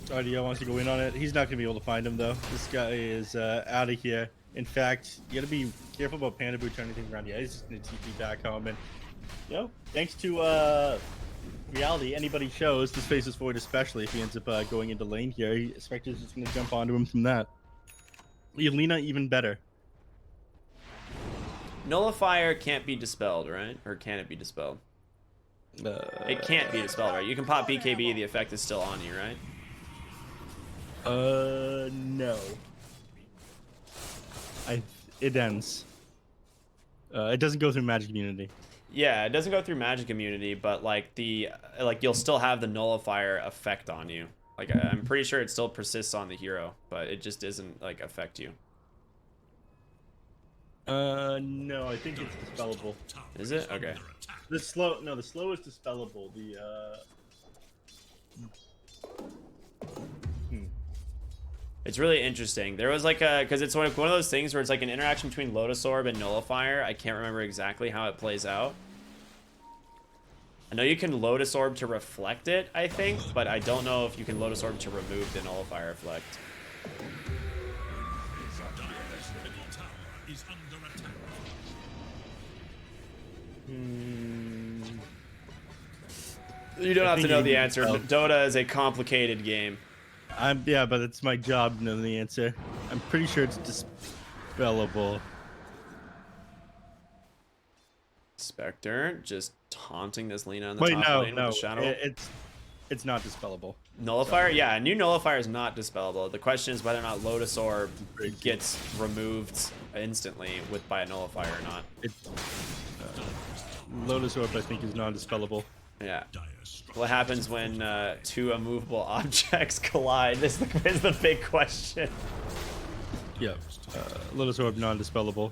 RDO wants to go in on it. He's not going to be able to find him, though. This guy is out of here. In fact, you got to be careful about Panda Boots or anything around. Yeah, he's just going to TP back home. And, you know, thanks to reality, anybody shows, this Faceless Void especially, if he ends up going into lane here, Spectre's just going to jump onto him from that. Lina even better. Nullifier can't be dispelled, right? Or can it be dispelled? It can't be dispelled, right? You can pop BKB, the effect is still on you, right? No. It ends. It doesn't go through magic immunity. Yeah, it doesn't go through magic immunity, but like you'll still have the nullifier effect on you. Like I'm pretty sure it still persists on the hero, but it just doesn't like affect you. No, I think it's dispellable. Is it? Okay. The slow is dispellable. It's really interesting. There was like because it's one of those things where it's like an interaction between Lotus Orb and Nullifier. I can't remember exactly how it plays out. I know you can Lotus Orb to reflect it, I think, but I don't know if you can Lotus Orb to remove the Nullifier effect. You don't have to know the answer. Dota is a complicated game. Yeah, but it's my job to know the answer. I'm pretty sure it's dispellable. Spectre just taunting this Lina on the top lane with the shadow. It's not dispellable. Nullifier? Yeah, a new Nullifier is not dispellable. The question is whether or not Lotus Orb gets removed instantly by a Nullifier or not. Lotus Orb, I think, is non-dispellable. Yeah. What happens when two immovable objects collide? This is the big question. Yeah. Lotus Orb, non-dispellable.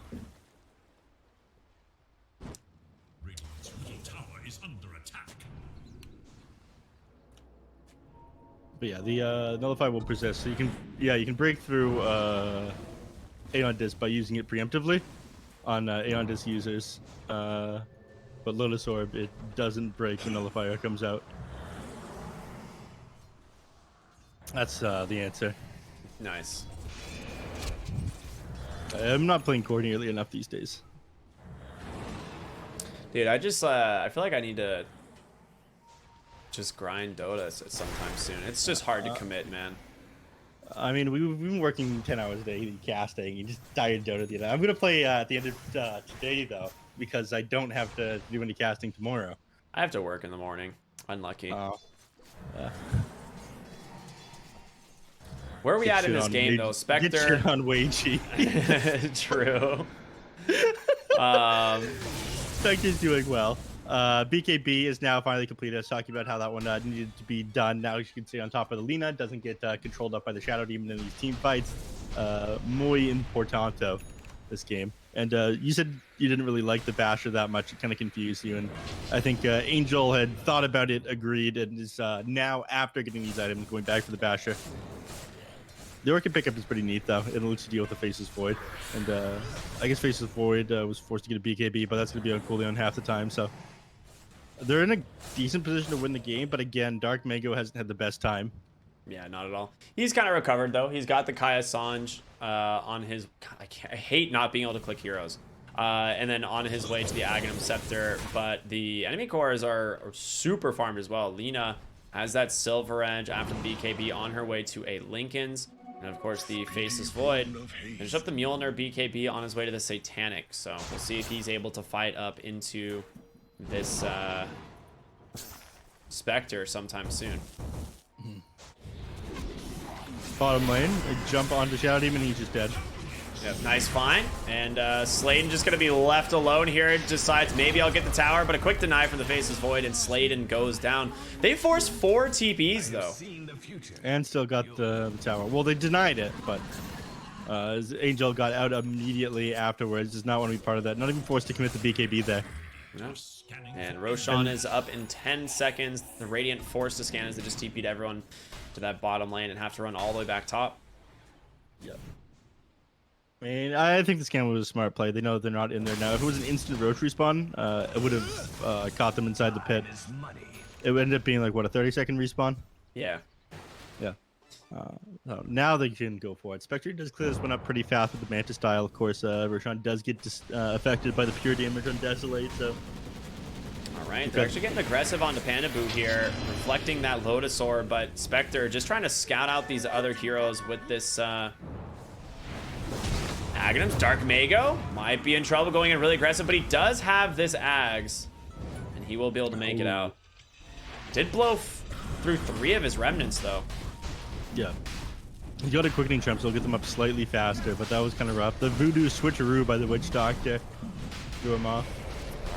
But yeah, the Nullify will persist. So you can break through Aeon Disc by using it preemptively on Aeon Disc users. But Lotus Orb, it doesn't break when Nullifier comes out. That's the answer. Nice. I'm not playing core nearly enough these days. Dude, I feel like I need to just grind Dota sometime soon. It's just hard to commit, man. I mean, we've been working 10 hours a day casting. You just tired Dota at the end. I'm going to play at the end of today, though, because I don't have to do any casting tomorrow. I have to work in the morning. Unlucky. Where are we at in this game, though? Spectre. Get shit on Wagey. True. Spectre's doing well. BKB is now finally completed. I was talking about how that one needed to be done. Now you can see on top of the Lina. Doesn't get controlled up by the Shadow Demon in these team fights. Muy importante, this game. And you said you didn't really like the Basher that much. It kind of confused you. And I think Angel had thought about it, agreed, and is now, after getting these items, going back for the Basher. The Orchid pickup is pretty neat, though. It lets you deal with the Faceless Void. And I guess Faceless Void was forced to get a BKB, but that's going to be on cooldown half the time. So they're in a decent position to win the game. But again, Dark Mango hasn't had the best time. Yeah, not at all. He's kind of recovered, though. He's got the Kaya Sanj on his... God, I hate not being able to click heroes. And then on his way to the Aghanim Scepter. But the enemy cores are super farmed as well. Lina has that Silver Edge after the BKB on her way to a Lincoln's. And of course, the Faceless Void finished up the Mjolnir BKB on his way to the Satanic. So we'll see if he's able to fight up into this Spectre sometime soon. Bottom lane, I jump onto Shadow Demon, he's just dead. Yep, nice find. And Sladen just going to be left alone here. Decides maybe I'll get the tower, but a quick deny from the Faceless Void, and Sladen goes down. They forced 4 TPs, though. And still got the tower. Well, they denied it, but Angel got out immediately afterwards. Does not want to be part of that. Not even forced to commit the BKB there. No. And Roshan is up in 10 seconds. The Radiant forced to scan as they just TP'd everyone to that bottom lane and have to run all the way back top. Yep. I mean, I think the scan was a smart play. They know they're not in there now. If it was an instant Roach respawn, it would have caught them inside the pit. It would end up being like, what, a 30-second respawn? Yeah. Yeah. So now they can go for it. Spectre does clear this one up pretty fast with the Manta style. Of course, Roshan does get affected by the pure damage on Desolate, so... Alright, they're actually getting aggressive onto Pandaboo here, reflecting that Lotus Orb, but Spectre just trying to scout out these other heroes with this... Aghanim's Dark Mago might be in trouble going in really aggressive, but he does have this Ags. And he will be able to make it out. Did blow through 3 of his remnants, though. Yeah. He's got a quickening trump, so he'll get them up slightly faster, but that was kind of rough. The voodoo switcheroo by the Witch Doctor threw him off.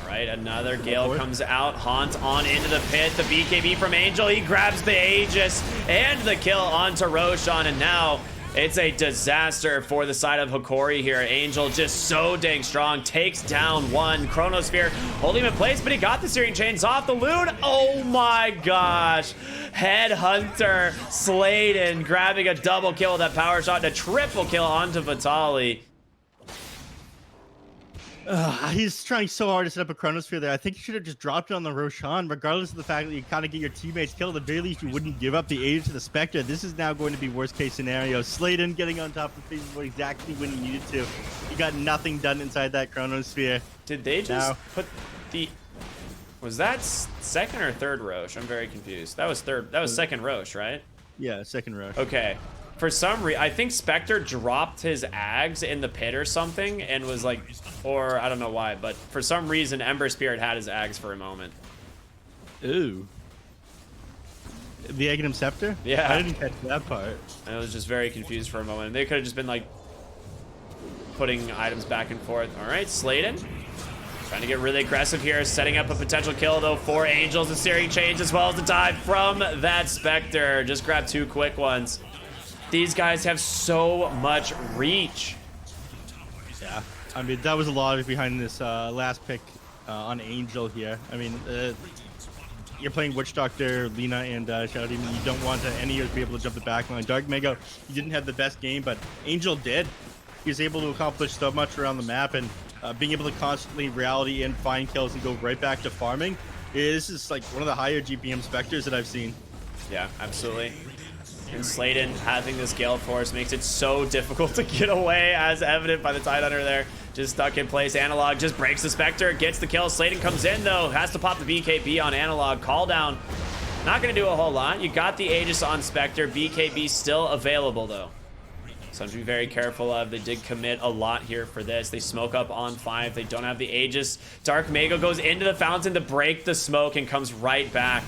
All right, another Gale comes out. Haunt on into the pit. The BKB from Angel. He grabs the Aegis and the kill onto Roshan, and now it's a disaster for the side of Hokori here. Angel just so dang strong. Takes down one. Chronosphere holding him in place, but he got the Searing Chains off the loon. Oh my gosh. Headhunter Sladen grabbing a double kill with that power shot and a triple kill onto Vitali. He's trying so hard to set up a Chronosphere there. I think you should have just dropped it on the Roshan, regardless of the fact that you kind of get your teammates killed. At the very least, you wouldn't give up the Aegis to the Spectre. This is now going to be worst case scenario. Sladen getting on top of the face was exactly when he needed to. He got nothing done inside that Chronosphere. Did they just put the... Was that second or third Roche? I'm very confused. That was third. That was second Roche, right? Yeah, second Roche. Okay. For some reason, I think Spectre dropped his Ags in the pit or something and was like, or I don't know why, but for some reason, Ember Spirit had his Ags for a moment. Ooh. The Aghanim Scepter? Yeah. I didn't catch that part. I was just very confused for a moment. They could have just been like putting items back and forth. All right, Sladen. Trying to get really aggressive here, setting up a potential kill though for Angels. The Searing Chains as well as the dive from that Spectre. Just grab 2 quick ones. These guys have so much reach. Yeah, I mean, that was a lot behind this last pick on Angel here. I mean, you're playing Witch Doctor, Lina, and Shadow Demon. You don't want any of to be able to jump the back line. Dark Mega, he didn't have the best game, but Angel did. He was able to accomplish so much around the map, and being able to constantly reality and find kills and go right back to farming. This is like one of the higher GPM Spectres that I've seen. Yeah, absolutely. And Sladen having this Gale Force makes it so difficult to get away, as evident by the Tidehunter there. Just stuck in place. Analog just breaks the Spectre, gets the kill. Sladen comes in though, has to pop the BKB on Analog. Call down. Not going to do a whole lot. You got the Aegis on Spectre. BKB still available though. Something to be very careful of. They did commit a lot here for this. They smoke up on 5. They don't have the Aegis. Dark Mago goes into the fountain to break the smoke and comes right back.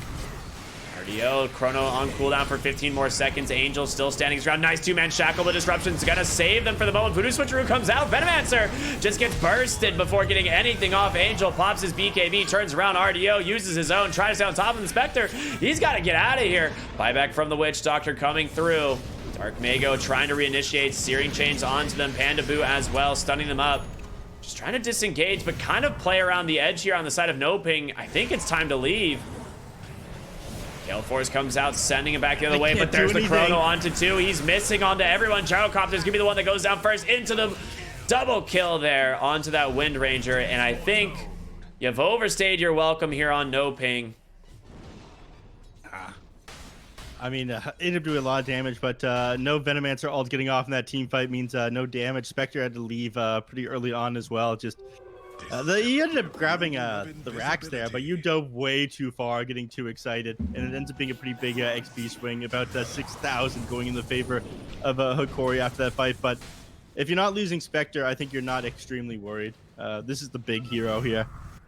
RDO, Chrono on cooldown for 15 more seconds. Angel still standing his ground. Nice 2-man shackle. The disruption's gonna save them for the moment. Voodoo Switcheroo comes out. Venomancer just gets bursted before getting anything off. Angel pops his BKB, turns around. RDO uses his own, tries to stay on top of the Spectre. He's got to get out of here. Buyback from the Witch Doctor coming through. Dark Mago trying to reinitiate. Searing Chains onto them. Panda Boo as well, stunning them up. Just trying to disengage, but kind of play around the edge here on the side of NoPing. I think it's time to leave. Gale Force comes out, sending him back the other way, but there's the Chrono onto 2. He's missing onto everyone. Gyrocopter's gonna be the one that goes down first into the double kill there onto that Wind Ranger, and I think you've overstayed your welcome here on NoPing. I mean, it ended up doing a lot of damage, but no Venomancer ult getting off in that team fight means no damage. Spectre had to leave pretty early on as well. Just he ended up grabbing the racks there, but you dove way too far, getting too excited, and it ends up being a pretty big XP swing, about 6,000 going in the favor of Hokori after that fight. But if you're not losing Spectre, I think you're not extremely worried. This is the big hero here.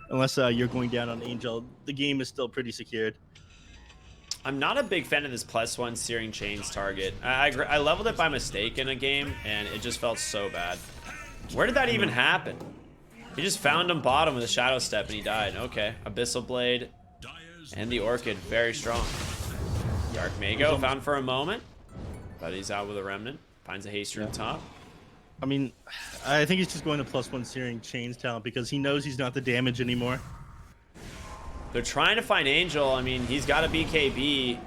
Unless you're going down on Angel, the game is still pretty secured. I'm not a big fan of this +1 Searing Chains target. I leveled it by mistake in a game, and it just felt so bad. Where did that even happen? He just found him bottom with a Shadow Step, and he died. Okay, Abyssal Blade and the Orchid, very strong. Dark Mago found for a moment, but he's out with a Remnant. Finds a Haste Rune top. I mean, I think he's just going to +1 Searing Chains talent because he knows he's not the damage anymore. They're trying to find Angel. I mean, he's got a BKB. Here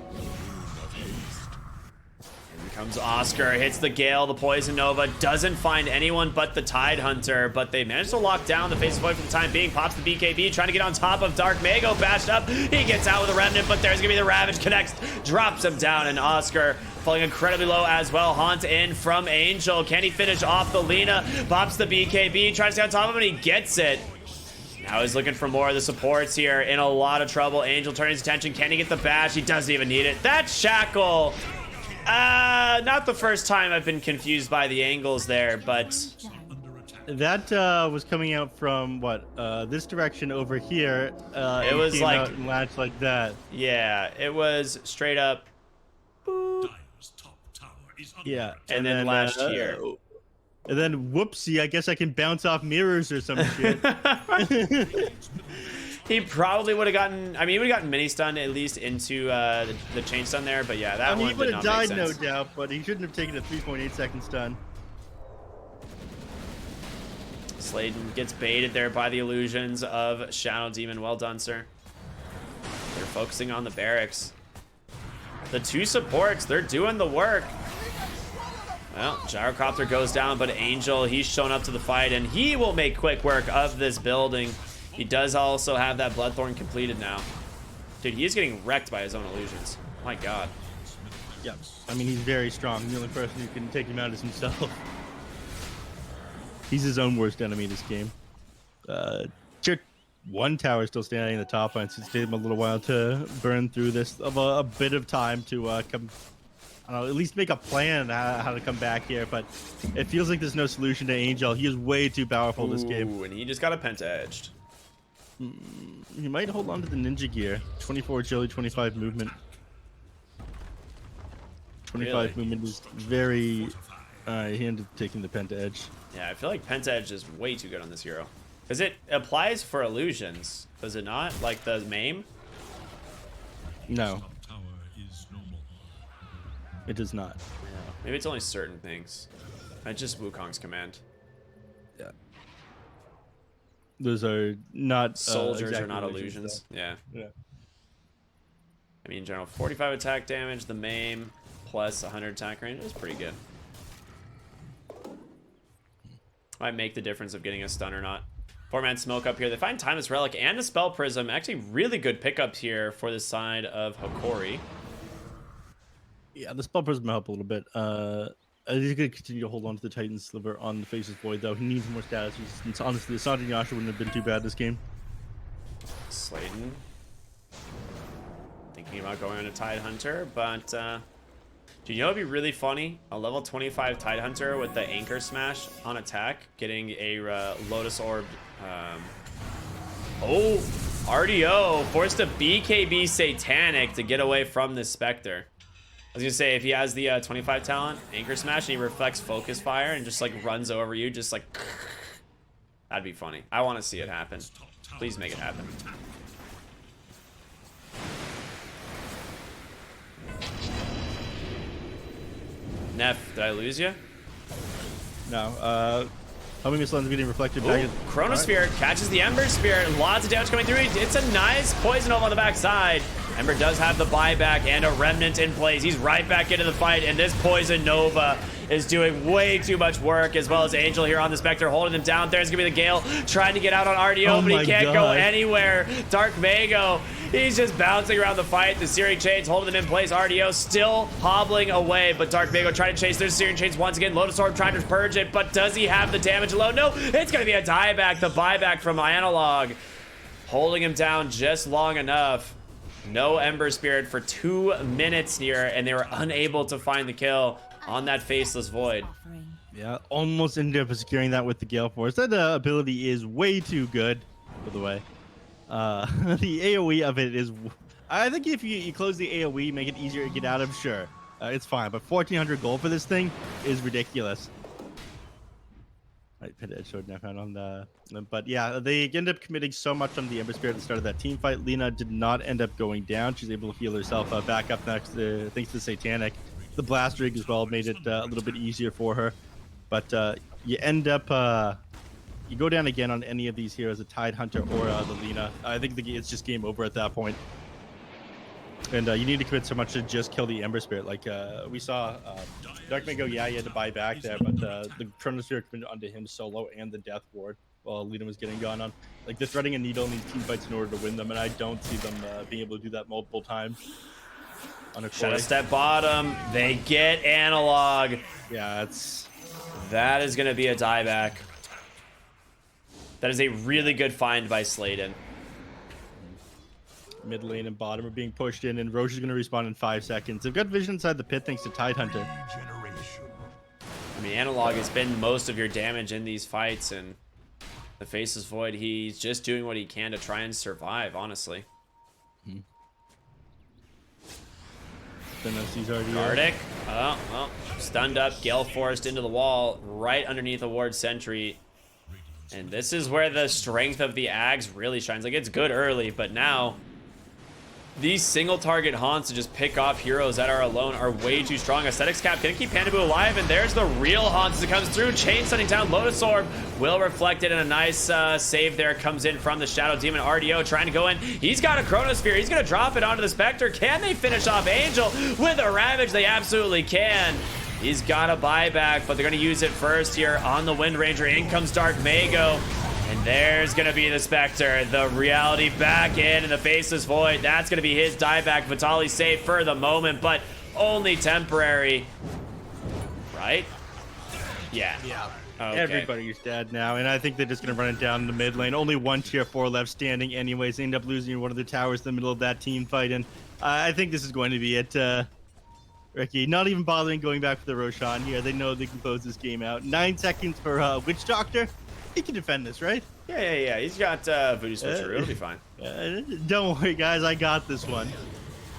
comes Oscar, hits the Gale, the Poison Nova, doesn't find anyone but the Tidehunter, but they managed to lock down the Face Void for the time being. Pops the BKB, trying to get on top of Dark Mago, bashed up. He gets out with a Remnant, but there's gonna be the Ravage, connects, drops him down, and Oscar falling incredibly low as well. Haunt in from Angel. Can he finish off the Lina? Pops the BKB, tries to get on top of him, and he gets it. Now he's looking for more of the supports here. In a lot of trouble. Angel turning his attention. Can he get the bash? He doesn't even need it. That shackle. Not the first time I've been confused by the angles there, but That was coming out from what? This direction over here. It was came like out and latched like that. Yeah, it was straight up. Boop, Yeah, and then latched here. And then whoopsie, I guess I can bounce off mirrors or some shit. He probably would have gotten. I mean, he would have gotten mini stun at least into the chain stun there. But yeah, that one he would did have not died, make no sense. doubt, but he shouldn't have taken a 3.8 second stun. Sladen gets baited there by the illusions of Shadow Demon. Well done, sir. They're focusing on the barracks. The two supports, they're doing the work. Well, Gyrocopter goes down, but Angel, he's shown up to the fight, and he will make quick work of this building. He does also have that Bloodthorn completed now. Dude, he is getting wrecked by his own illusions. My God. Yeah, I mean, he's very strong. The only person who can take him out is himself. He's his own worst enemy this game. Tier 1 tower is still standing in the top line, so it's taken him a little while to burn through this. Of a bit of time to come, I don't know, at least make a plan how to come back here. But it feels like there's no solution to Angel. He is way too powerful this game. Ooh, and he just got a penta edged. He might hold on to the ninja gear. 24 agility, 25 movement. 25 movement is very... he ended up taking the penta edge. Yeah, I feel like penta edge is way too good on this hero. Because it applies for illusions, does it not? Like the MAME? No. It does not. Yeah. Maybe it's only certain things. It's just Wukong's command. Yeah. Those are not soldiers exactly are not illusions. Yeah. I mean, in general, 45 attack damage, the MAME plus 100 attack range is pretty good. Might make the difference of getting a stun or not. 4-man smoke up here. They find Timeless Relic and a Spell Prism. Actually, really good pickups here for the side of Hokori. Yeah, the Spell Prism help a little bit. He's going to continue to hold on to the Titan Sliver on the Faceless Void, though. He needs more status. Honestly, the Sonic Yasha wouldn't have been too bad this game. Sladen thinking about going on a Tide Hunter, but do you know it'd be really funny? A level 25 Tide Hunter with the Anchor Smash on attack, getting a Lotus Orb. Oh, RDO forced a BKB Satanic to get away from this Spectre. I was gonna say, if he has the 25 talent, Anchor Smash, and he reflects Focus Fire and just like runs over you, just like, that'd be funny. I want to see it happen. Please make it happen. Neph, did I lose you? No. Homing Missile is getting reflected back. Chronosphere catches the Ember Spirit. Lots of damage coming through. It's a nice poison over on the backside. Ember does have the buyback and a Remnant in place. He's right back into the fight, and this Poison Nova is doing way too much work, as well as Angel here on the Spectre holding him down. There's gonna be the Gale trying to get out on RDO, but he can't go anywhere. Dark Mago, he's just bouncing around the fight. The Searing Chains holding them in place. RDO still hobbling away, but Dark Mago trying to chase their Searing Chains once again. Lotus Orb trying to purge it, but does he have the damage alone? No, it's gonna be a dieback. The buyback from Analog holding him down just long enough. No Ember Spirit for 2 minutes here, and they were unable to find the kill on that Faceless Void. Yeah, almost ended up securing that with the Gale Force. That ability is way too good, by the way. The AoE of it is... I think if you close the AoE, make it easier to get out of, sure. It's fine, but 1,400 gold for this thing is ridiculous. Right, pit edge sword now found on the... But yeah, they end up committing so much on the Ember Spirit at the start of that team fight. Lina did not end up going down. She's able to heal herself back up next, thanks to Satanic. The Blast Rig as well made it a little bit easier for her. But you end up... you go down again on any of these heroes, a Tide Hunter or the Lina. I think it's just game over at that point. And you need to commit so much to just kill the Ember Spirit. Like we saw Dark Mago, yeah, he had to buy back there, but the Chronosphere committed onto him solo and the Death Ward while Lina was getting gone on. Like, they're threading a needle in these team fights in order to win them, and I don't see them being able to do that multiple times. Shadow Step bottom. They get Analog. Yeah, that is going to be a dieback. That is a really good find by Sladen. Mid lane and bottom are being pushed in, and Roche is going to respawn in 5 seconds. They've got vision inside the pit thanks to Tide Hunter. I mean, Analog has been most of your damage in these fights, and the Faceless Void, he's just doing what he can to try and survive, honestly. Gardic, oh, well, stunned up, Gale Forced into the wall, right underneath a Ward Sentry. And this is where the strength of the Ags really shines. Like, it's good early, but now these single target haunts to just pick off heroes that are alone are way too strong. Aesthetics Cap gonna keep Pandabu alive, and there's the real haunt as it comes through. Chain stunning down, Lotus Orb will reflect it, and a nice save there comes in from the Shadow Demon. RDO trying to go in. He's got a Chronosphere. He's gonna drop it onto the Spectre. Can they finish off Angel with a Ravage? They absolutely can. He's got a buyback, but they're gonna use it first here on the Wind Ranger. In comes Dark Mago. And there's gonna be the Spectre, the reality back in, and the Faceless Void. That's gonna be his dieback. Vitali's safe for the moment, but only temporary. Right? Yeah. Okay. Everybody's dead now, and I think they're just gonna run it down in the mid lane. Only one tier 4 left standing anyways. They end up losing one of the towers in the middle of that team fight, and I think this is going to be it. Ricky, not even bothering going back for the Roshan here. They know they can close this game out. 9 seconds for Witch Doctor. He can defend this, right? Yeah. He's got Voodoo Switcheroo. It'll be fine. Don't worry, guys. I got this one.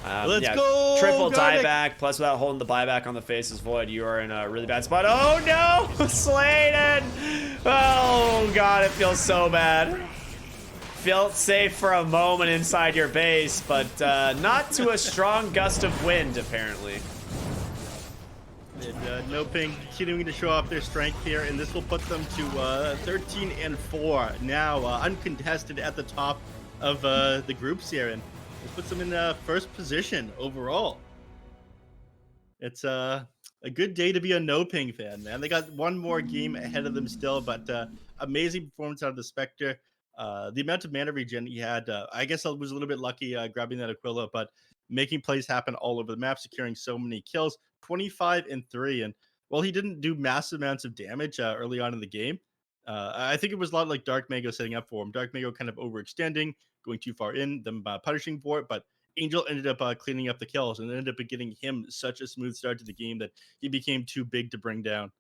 Let's go! Triple dieback, plus without holding the buyback on the Faceless Void, you are in a really bad spot. Oh no! Slated! Oh god, it feels so bad. Felt safe for a moment inside your base, but not to a strong gust of wind, apparently. And NoPing continuing to show off their strength here, and this will put them to 13-4 now, uncontested at the top of the groups here, and this puts them in first position overall. It's a good day to be a NoPing fan, man. They got one more game ahead of them still, but amazing performance out of the Spectre. The amount of mana regen he had, I guess I was a little bit lucky grabbing that Aquila, but making plays happen all over the map, securing so many kills. 25-3, and while he didn't do massive amounts of damage early on in the game, I think it was a lot like Dark Mago setting up for him. Dark Mago kind of overextending, going too far in, them punishing for it, but Angel ended up cleaning up the kills and ended up getting him such a smooth start to the game that he became too big to bring down.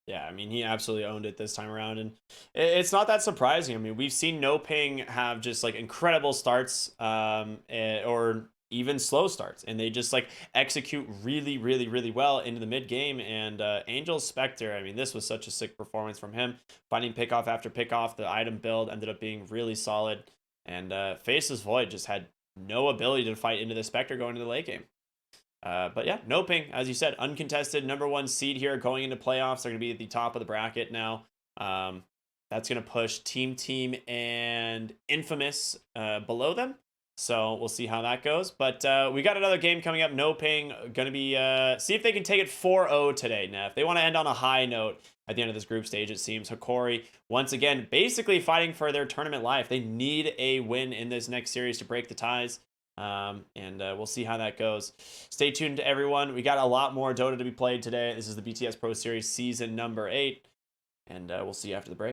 Yeah, I mean, he absolutely owned it this time around, and it's not that surprising. I mean, we've seen NoPing have just like incredible starts, or even slow starts, and they just like execute really well into the mid game. And Angel Spectre, I mean, this was such a sick performance from him, finding pickoff after pickoff. The item build ended up being really solid, and Faceless Void just had no ability to fight into the Spectre going into the late game. But yeah, NoPing, as you said, uncontested #1 seed here going into playoffs. They're going to be at the top of the bracket now. That's going to push Team and Infamous below them. So we'll see how that goes. But we got another game coming up. NoPing going to be see if they can take it 4-0 today, Neph. They want to end on a high note at the end of this group stage, it seems. Hokori, once again, basically fighting for their tournament life. They need a win in this next series to break the ties. And we'll see how that goes. Stay tuned to everyone. We got a lot more Dota to be played today. This is the BTS Pro Series season number 8. And we'll see you after the break.